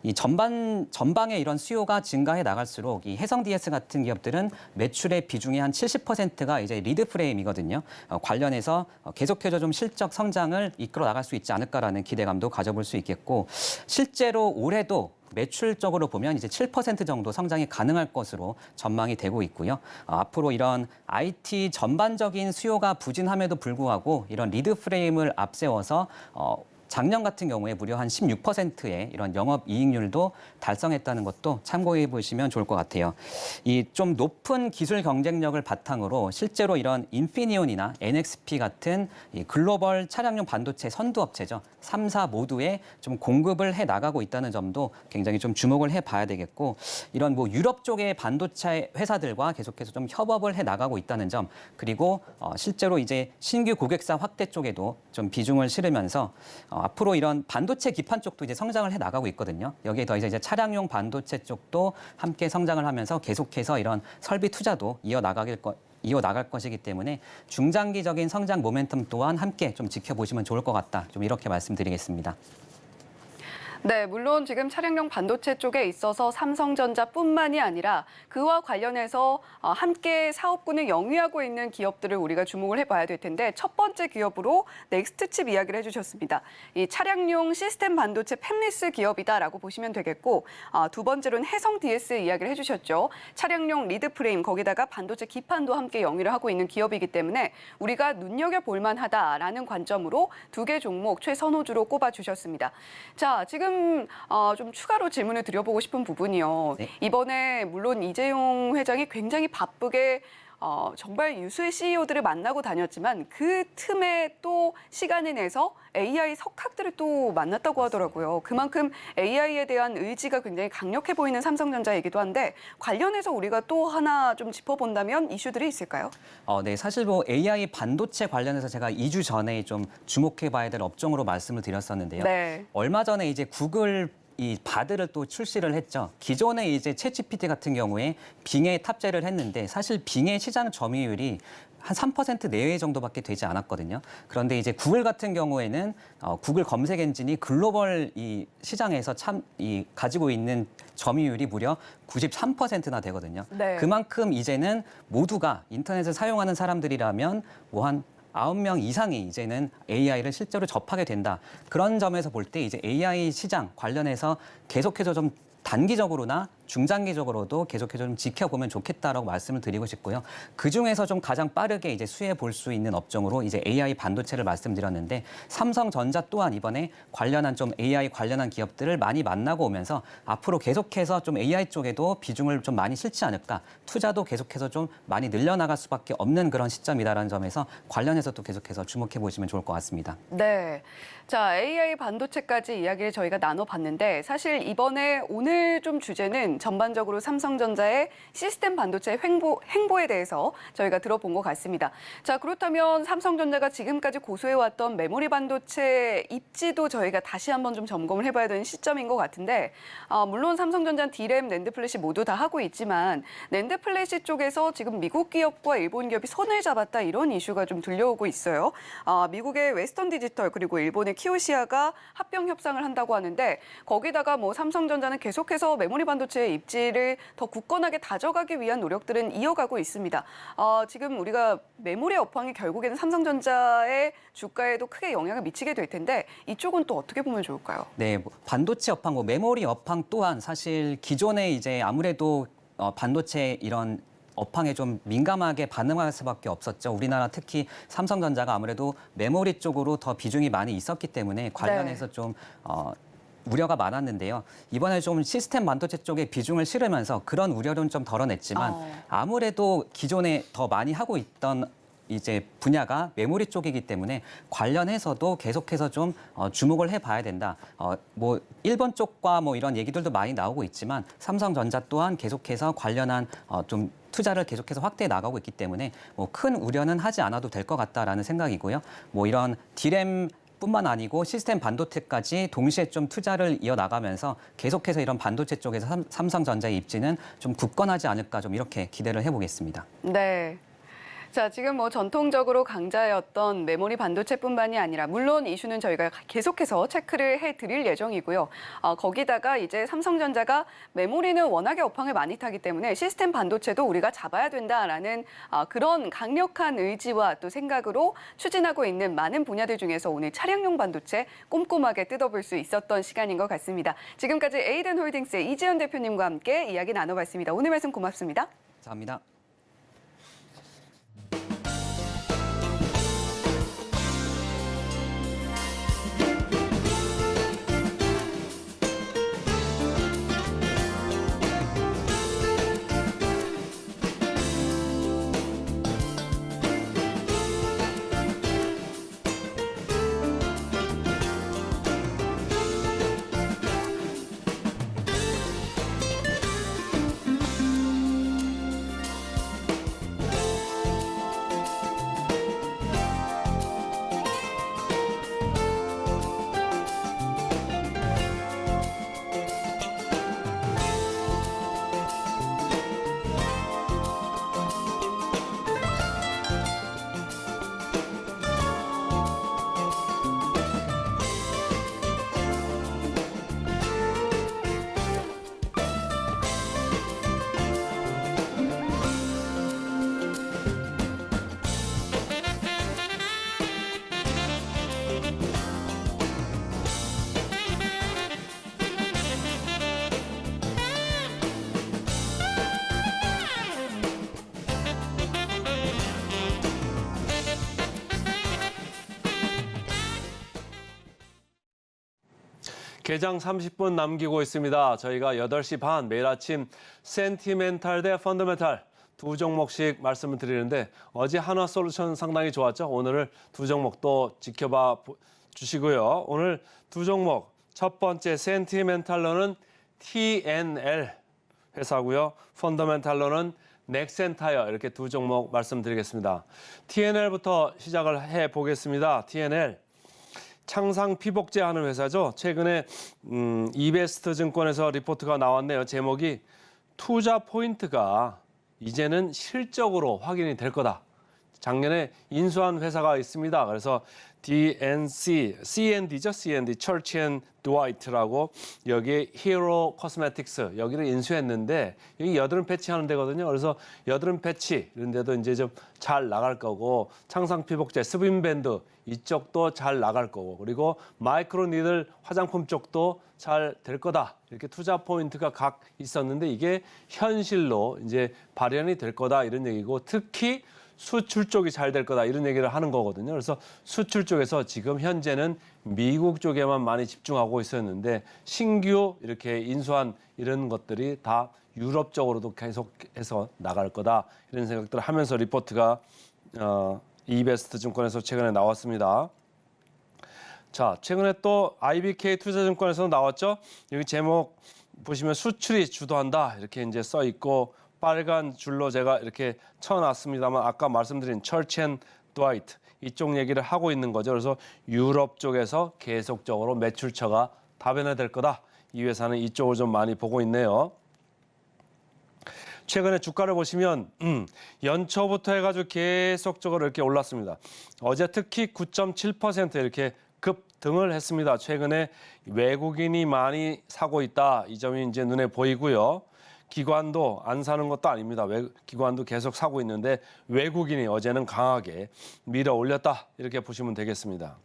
이 전방의 이런 수요가 증가해 나갈수록 이 해성 DS 같은 기업들은 매출의 비중이 한 70%가 이제 리드 프레임이거든요. 관련해서 계속해서 좀 실적 성장을 이끌어 나갈 수 있지 않을까라는 기대감도 가져볼 수 있겠고, 실제로 올해도 매출적으로 보면 이제 7% 정도 성장이 가능할 것으로 전망이 되고 있고요. 앞으로 이런 IT 전반적인 수요가 부진함에도 불구하고 이런 리드 프레임을 앞세워서 작년 같은 경우에 무려 한 16%의 이런 영업 이익률도 달성했다는 것도 참고해 보시면 좋을 것 같아요. 이 좀 높은 기술 경쟁력을 바탕으로 실제로 이런 인피니온이나 NXP 같은 이 글로벌 차량용 반도체 선두 업체죠. 3사 모두에 좀 공급을 해 나가고 있다는 점도 굉장히 좀 주목을 해 봐야 되겠고, 이런 뭐 유럽 쪽의 반도체 회사들과 계속해서 좀 협업을 해 나가고 있다는 점, 그리고 실제로 이제 신규 고객사 확대 쪽에도 좀 비중을 실으면서 앞으로 이런 반도체 기판 쪽도 이제 성장을 해 나가고 있거든요. 여기에 더 이제 차량용 반도체 쪽도 함께 성장을 하면서 계속해서 이런 설비 투자도 이어 나가길 이어나갈 것이기 때문에 중장기적인 성장 모멘텀 또한 함께 좀 지켜보시면 좋을 것 같다. 좀 이렇게 말씀드리겠습니다. 네, 물론 지금 차량용 반도체 쪽에 있어서 삼성전자뿐만이 아니라 그와 관련해서 함께 사업군을 영위하고 있는 기업들을 우리가 주목을 해봐야 될 텐데 첫 번째 기업으로 넥스트칩 이야기를 해주셨습니다. 이 차량용 시스템 반도체 팹리스 기업이다라고 보시면 되겠고 두 번째로는 해성 DS 이야기를 해주셨죠. 차량용 리드 프레임 거기다가 반도체 기판도 함께 영위를 하고 있는 기업이기 때문에 우리가 눈여겨볼 만하다라는 관점으로 두 개 종목 최선호주로 꼽아주셨습니다. 자, 지금 좀 추가로 질문을 드려보고 싶은 부분이요. 네. 이번에 물론 이재용 회장이 굉장히 바쁘게 정말 유수의 CEO들을 만나고 다녔지만 그 틈에 또 시간을 내서 AI 석학들을 또 만났다고 하더라고요. 그만큼 AI에 대한 의지가 굉장히 강력해 보이는 삼성전자이기도 한데 관련해서 우리가 또 하나 좀 짚어본다면 이슈들이 있을까요? 네, 사실 뭐 AI 반도체 관련해서 제가 2주 전에 좀 주목해봐야 될 업종으로 말씀을 드렸었는데요. 네. 얼마 전에 이제 구글 이 바드를 또 출시를 했죠. 기존에 이제 챗GPT 같은 경우에 빙에 탑재를 했는데 사실 빙의 시장 점유율이 한 3% 내외 정도밖에 되지 않았거든요. 그런데 이제 구글 같은 경우에는 구글 검색 엔진이 글로벌 이 시장에서 가지고 있는 점유율이 무려 93%나 되거든요. 네. 그만큼 이제는 모두가 인터넷을 사용하는 사람들이라면 뭐 한 9명 이상이 이제는 AI를 실제로 접하게 된다. 그런 점에서 볼 때 이제 AI 시장 관련해서 계속해서 좀 단기적으로나 중장기적으로도 계속해서 좀 지켜보면 좋겠다라고 말씀을 드리고 싶고요. 그 중에서 좀 가장 빠르게 이제 수혜 볼 수 있는 업종으로 이제 AI 반도체를 말씀드렸는데 삼성전자 또한 이번에 관련한 좀 AI 관련한 기업들을 많이 만나고 오면서 앞으로 계속해서 좀 AI 쪽에도 비중을 좀 많이 실지 않을까. 투자도 계속해서 좀 많이 늘려나갈 수밖에 없는 그런 시점이다라는 점에서 관련해서 또 계속해서 주목해 보시면 좋을 것 같습니다. 네. 자, AI 반도체까지 이야기를 저희가 나눠봤는데 사실 이번에 오늘 좀 주제는 전반적으로 삼성전자의 시스템 반도체 행보에 대해서 저희가 들어본 것 같습니다. 자, 그렇다면 삼성전자가 지금까지 고수해왔던 메모리 반도체 입지도 저희가 다시 한번 좀 점검을 해봐야 되는 시점인 것 같은데 물론 삼성전자는 D램, 낸드 플래시 모두 다 하고 있지만 낸드 플래시 쪽에서 지금 미국 기업과 일본 기업이 손을 잡았다 이런 이슈가 좀 들려오고 있어요. 미국의 웨스턴 디지털 그리고 일본의 키오시아가 합병 협상을 한다고 하는데 거기다가 뭐 삼성전자는 계속해서 메모리 반도체의 입지를 더 굳건하게 다져가기 위한 노력들은 이어가고 있습니다. 지금 우리가 메모리 업황이 결국에는 삼성전자의 주가에도 크게 영향을 미치게 될 텐데 이쪽은 또 어떻게 보면 좋을까요? 네, 뭐 반도체 업황, 뭐 메모리 업황 또한 사실 기존에 이제 아무래도 반도체 이런 업황에 좀 민감하게 반응할 수밖에 없었죠. 우리나라 특히 삼성전자가 아무래도 메모리 쪽으로 더 비중이 많이 있었기 때문에 관련해서 좀 우려가 많았는데요. 이번에 좀 시스템 반도체 쪽에 비중을 실으면서 그런 우려는 좀 덜어냈지만 아무래도 기존에 더 많이 하고 있던 이제 분야가 메모리 쪽이기 때문에 관련해서도 계속해서 좀 주목을 해봐야 된다. 뭐 일본 쪽과 뭐 이런 얘기들도 많이 나오고 있지만 삼성전자 또한 계속해서 관련한 좀 투자를 계속해서 확대해 나가고 있기 때문에 뭐 큰 우려는 하지 않아도 될 것 같다라는 생각이고요. 뭐 이런 D램 뿐만 아니고 시스템 반도체까지 동시에 좀 투자를 이어나가면서 계속해서 이런 반도체 쪽에서 삼성전자의 입지는 좀 굳건하지 않을까 좀 이렇게 기대를 해보겠습니다. 네. 자, 지금 뭐 전통적으로 강자였던 메모리 반도체뿐만이 아니라 물론 이슈는 저희가 계속해서 체크를 해드릴 예정이고요. 거기다가 이제 삼성전자가 메모리는 워낙에 업황을 많이 타기 때문에 시스템 반도체도 우리가 잡아야 된다라는 그런 강력한 의지와 또 생각으로 추진하고 있는 많은 분야들 중에서 오늘 차량용 반도체 꼼꼼하게 뜯어볼 수 있었던 시간인 것 같습니다. 지금까지 에이든홀딩스의 이재현 대표님과 함께 이야기 나눠봤습니다. 오늘 말씀 고맙습니다. 감사합니다. 개장 30분 남기고 있습니다. 저희가 8시 반 매일 아침 센티멘탈 대 펀더멘탈 두 종목씩 말씀을 드리는데 어제 한화솔루션 상당히 좋았죠. 오늘은 두 종목 또 지켜봐 주시고요. 오늘 두 종목 첫 번째 센티멘탈로는 TNL 회사고요. 펀더멘탈로는 넥센타이어 이렇게 두 종목 말씀드리겠습니다. TNL부터 시작을 해보겠습니다. TNL. 창상 피복제 하는 회사죠. 최근에 이베스트 증권에서 리포트가 나왔네요. 제목이 투자 포인트가 이제는 실적으로 확인이 될 거다. 작년에 인수한 회사가 있습니다. 그래서 CND죠. CND, Church and Dwight라고 여기 히어로 코스메틱스 여기를 인수했는데 여기 여드름 패치 하는 데거든요. 그래서 여드름 패치 이런 데도 이제 좀 잘 나갈 거고 창상 피복제, 스빈밴드 이쪽도 잘 나갈 거고 그리고 마이크로 니들 화장품 쪽도 잘 될 거다. 이렇게 투자 포인트가 각 있었는데 이게 현실로 이제 발현이 될 거다 이런 얘기고 특히 수출 쪽이 잘 될 거다 이런 얘기를 하는 거거든요. 그래서 수출 쪽에서 지금 현재는 미국 쪽에만 많이 집중하고 있었는데 신규 이렇게 인수한 이런 것들이 다 유럽 쪽으로도 계속해서 나갈 거다 이런 생각들을 하면서 리포트가 이베스트 증권에서 최근에 나왔습니다. 자, 최근에 또 IBK 투자증권에서 나왔죠. 여기 제목 보시면 수출이 주도한다 이렇게 이제 써 있고. 빨간 줄로 제가 이렇게 쳐놨습니다만 아까 말씀드린 Church and Dwight 이쪽 얘기를 하고 있는 거죠. 그래서 유럽 쪽에서 계속적으로 매출처가 다변화될 거다. 이 회사는 이쪽을 좀 많이 보고 있네요. 최근에 주가를 보시면 연초부터 해가지고 계속적으로 이렇게 올랐습니다. 어제 특히 9.7% 이렇게 급등을 했습니다. 최근에 외국인이 많이 사고 있다. 이 점이 이제 눈에 보이고요. 기관도 안 사는 것도 아닙니다. 기관도 계속 사고 있는데 외국인이 어제는 강하게 밀어 올렸다. 이렇게 보시면 되겠습니다.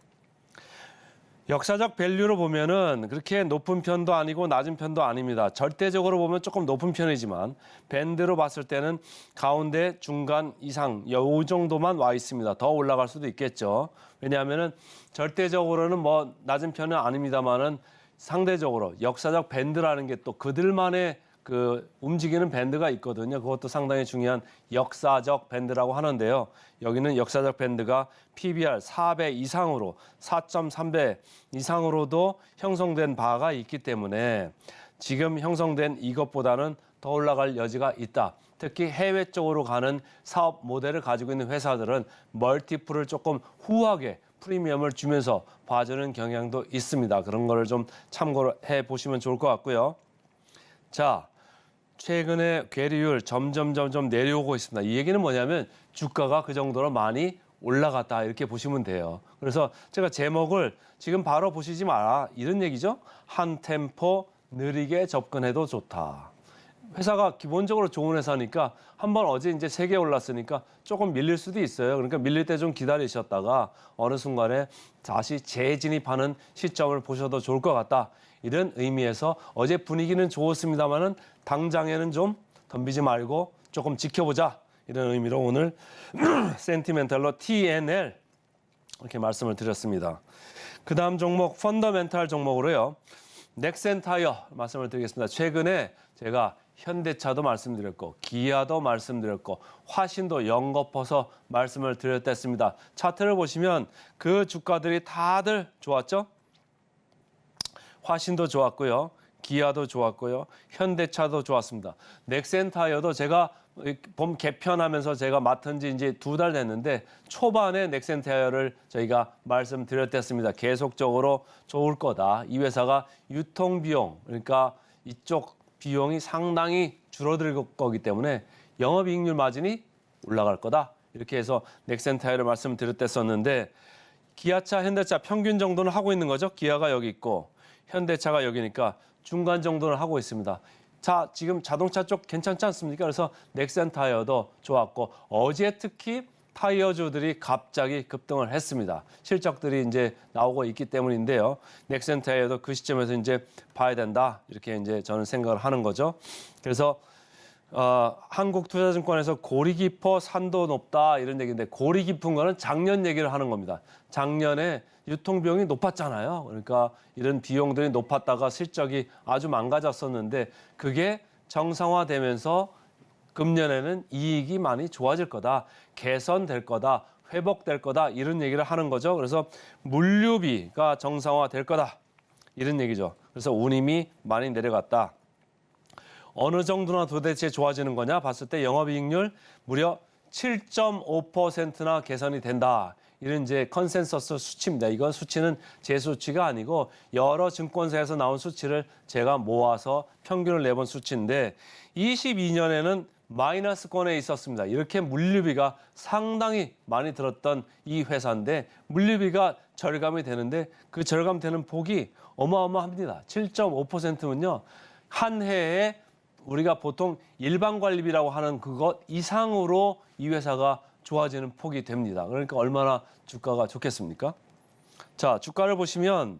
역사적 밸류로 보면은 그렇게 높은 편도 아니고 낮은 편도 아닙니다. 절대적으로 보면 조금 높은 편이지만 밴드로 봤을 때는 가운데 중간 이상 이 정도만 와 있습니다. 더 올라갈 수도 있겠죠. 왜냐하면은 절대적으로는 뭐 낮은 편은 아닙니다만은 상대적으로 역사적 밴드라는 게 또 그들만의 그 움직이는 밴드가 있거든요. 그것도 상당히 중요한 역사적 밴드라고 하는데요. 여기는 역사적 밴드가 PBR 4배 이상으로 4.3배 이상으로도 형성된 바가 있기 때문에 지금 형성된 이것보다는 더 올라갈 여지가 있다. 특히 해외 쪽으로 가는 사업 모델을 가지고 있는 회사들은 멀티플을 조금 후하게 프리미엄을 주면서 봐주는 경향도 있습니다. 그런 거를 좀 참고를 해보시면 좋을 것 같고요. 자, 최근에 괴리율 점점 내려오고 있습니다. 이 얘기는 뭐냐면 주가가 그 정도로 많이 올라갔다 이렇게 보시면 돼요. 그래서 제가 제목을 지금 바로 보시지 마라 이런 얘기죠. 한 템포 느리게 접근해도 좋다. 회사가 기본적으로 좋은 회사니까 한번 어제 이제 3개 올랐으니까 조금 밀릴 수도 있어요. 그러니까 밀릴 때 좀 기다리셨다가 어느 순간에 다시 재진입하는 시점을 보셔도 좋을 것 같다. 이런 의미에서 어제 분위기는 좋았습니다만은 당장에는 좀 덤비지 말고 조금 지켜보자. 이런 의미로 오늘 센티멘탈로 TNL 이렇게 말씀을 드렸습니다. 그 다음 종목 펀더멘탈 종목으로요. 넥센타이어 말씀을 드리겠습니다. 최근에 제가 현대차도 말씀드렸고 기아도 말씀드렸고 화신도 연거퍼서 말씀을 드렸댔습니다. 차트를 보시면 그 주가들이 다들 좋았죠? 화신도 좋았고요. 기아도 좋았고요. 현대차도 좋았습니다. 넥센타이어도 제가 봄 개편하면서 제가 맡은 지 이제 2달 됐는데 초반에 넥센타이어를 저희가 말씀드렸댔습니다. 계속적으로 좋을 거다. 이 회사가 유통비용, 그러니까 이쪽 비용이 상당히 줄어들 거기 때문에 영업이익률 마진이 올라갈 거다. 이렇게 해서 넥센타이어를 말씀드렸댔었는데 기아차, 현대차 평균 정도는 하고 있는 거죠. 기아가 여기 있고 현대차가 여기니까 중간 정도는 하고 있습니다. 자, 지금 자동차 쪽 괜찮지 않습니까? 그래서 넥센타이어도 좋았고 어제 특히 타이어주들이 갑자기 급등을 했습니다. 실적들이 이제 나오고 있기 때문인데요. 넥센타이어도 그 시점에서 이제 봐야 된다. 이렇게 이제 저는 생각을 하는 거죠. 그래서 한국투자증권에서 골이 깊어 산도 높다 이런 얘기인데 골이 깊은 거는 작년 얘기를 하는 겁니다. 작년에 유통비용이 높았잖아요. 그러니까 이런 비용들이 높았다가 실적이 아주 망가졌었는데 그게 정상화되면서 금년에는 이익이 많이 좋아질 거다, 개선될 거다, 회복될 거다 이런 얘기를 하는 거죠. 그래서 물류비가 정상화될 거다 이런 얘기죠. 그래서 운임이 많이 내려갔다. 어느 정도나 도대체 좋아지는 거냐 봤을 때 영업이익률 무려 7.5%나 개선이 된다. 이런 이제 컨센서스 수치입니다. 이건 수치는 제 수치가 아니고 여러 증권사에서 나온 수치를 제가 모아서 평균을 내본 수치인데 22년에는 마이너스권에 있었습니다. 이렇게 물류비가 상당히 많이 들었던 이 회사인데 물류비가 절감이 되는데 그 절감되는 폭이 어마어마합니다. 7.5%면요. 한 해에 우리가 보통 일반관리비라고 하는 그것 이상으로 이 회사가 좋아지는 폭이 됩니다. 그러니까 얼마나 주가가 좋겠습니까? 자, 주가를 보시면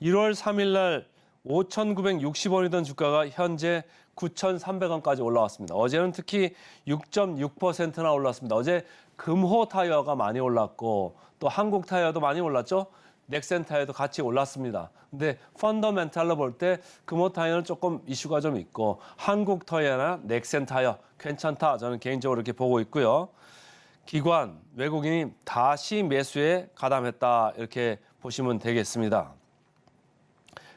1월 3일 날 5,960원이던 주가가 현재 9,300원까지 올라왔습니다. 어제는 특히 6.6%나 올랐습니다. 어제 금호 타이어가 많이 올랐고 또 한국 타이어도 많이 올랐죠. 넥센 타이어도 같이 올랐습니다. 근데 펀더멘탈로 볼 때 금호 타이어는 조금 이슈가 좀 있고 한국 타이어나 넥센 타이어 괜찮다. 저는 개인적으로 이렇게 보고 있고요. 기관, 외국인이 다시 매수에 가담했다. 이렇게 보시면 되겠습니다.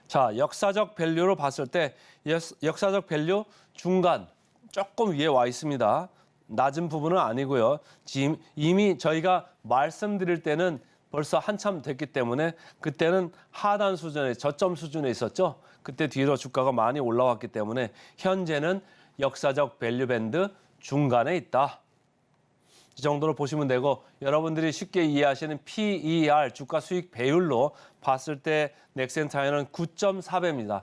자, 역사적 밸류로 봤을 때 역사적 밸류 중간 조금 위에 와 있습니다. 낮은 부분은 아니고요. 지금 이미 저희가 말씀드릴 때는 벌써 한참 됐기 때문에 그때는 하단 수준에 저점 수준에 있었죠. 그때 뒤로 주가가 많이 올라왔기 때문에 현재는 역사적 밸류 밴드 중간에 있다. 이 정도로 보시면 되고 여러분들이 쉽게 이해하시는 PER 주가 수익 배율로 봤을 때 넥센 타이어는 9.4배입니다.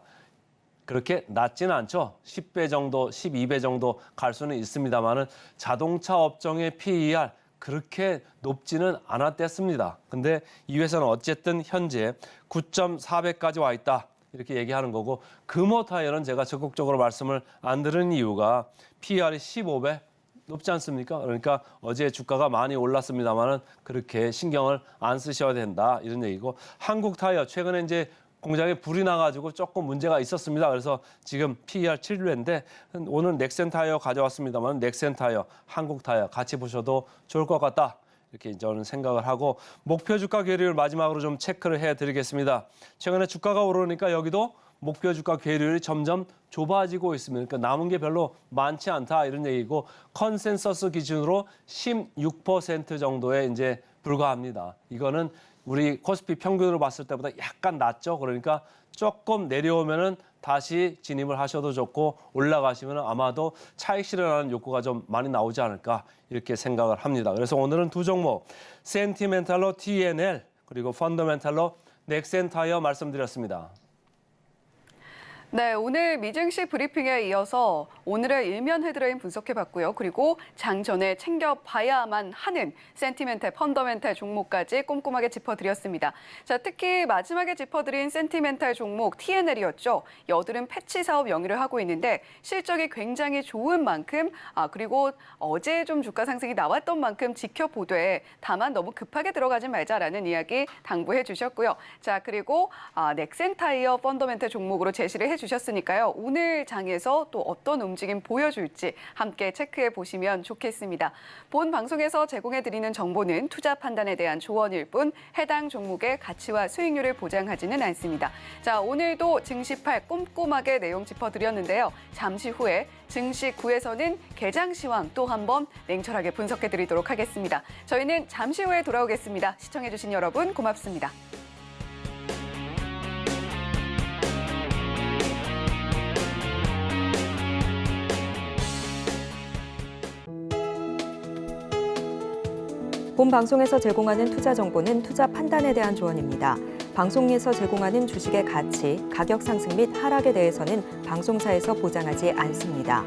그렇게 낮지는 않죠. 10배 정도, 12배 정도 갈 수는 있습니다만은 자동차 업종의 PER 그렇게 높지는 않았댔습니다. 근데 이 회사는 어쨌든 현재 9.4배까지 와 있다. 이렇게 얘기하는 거고 금호 타이어는 제가 적극적으로 말씀을 안 드리는 이유가 PER이 15배 높지 않습니까? 그러니까 어제 주가가 많이 올랐습니다만은 그렇게 신경을 안 쓰셔야 된다. 이런 얘기고 한국 타이어 최근에 이제 공장에 불이 나가지고 조금 문제가 있었습니다. 그래서 지금 PER 7배인데 오늘 넥센 타이어 가져왔습니다만 넥센 타이어, 한국 타이어 같이 보셔도 좋을 것 같다. 이렇게 저는 생각을 하고 목표 주가 괴리율 마지막으로 좀 체크를 해드리겠습니다. 최근에 주가가 오르니까 여기도 목표 주가 괴리율이 점점 좁아지고 있습니다. 그러니까 남은 게 별로 많지 않다 이런 얘기고 컨센서스 기준으로 16% 정도에 이제 불과합니다. 이거는 우리 코스피 평균으로 봤을 때보다 약간 낮죠. 그러니까 조금 내려오면은 다시 진입을 하셔도 좋고 올라가시면 아마도 차익 실현하는 욕구가 좀 많이 나오지 않을까 이렇게 생각을 합니다. 그래서 오늘은 두 종목 센티멘탈로 TNL 그리고 펀더멘탈로 넥센 타이어 말씀드렸습니다. 네, 오늘 미증시 브리핑에 이어서 오늘의 일면 헤드라인 분석해봤고요. 그리고 장전에 챙겨봐야만 하는 센티멘탈, 펀더멘탈 종목까지 꼼꼼하게 짚어드렸습니다. 자, 특히 마지막에 짚어드린 센티멘탈 종목 TNL이었죠. 여드름 패치 사업 영위를 하고 있는데 실적이 굉장히 좋은 만큼 그리고 어제 좀 주가 상승이 나왔던 만큼 지켜보되 다만 너무 급하게 들어가지 말자라는 이야기 당부해 주셨고요. 자, 그리고 넥센 타이어 펀더멘탈 종목으로 제시를 주셨으니까요. 오늘 장에서 또 어떤 움직임 보여줄지 함께 체크해 보시면 좋겠습니다. 본 방송에서 제공해드리는 정보는 투자 판단에 대한 조언일 뿐 해당 종목의 가치와 수익률을 보장하지는 않습니다. 자, 오늘도 증시팔 꼼꼼하게 내용 짚어드렸는데요. 잠시 후에 증시9에서는 개장 시황 또 한번 냉철하게 분석해드리도록 하겠습니다. 저희는 잠시 후에 돌아오겠습니다. 시청해주신 여러분 고맙습니다. 본 방송에서 제공하는 투자 정보는 투자 판단에 대한 조언입니다. 방송에서 제공하는 주식의 가치, 가격 상승 및 하락에 대해서는 방송사에서 보장하지 않습니다.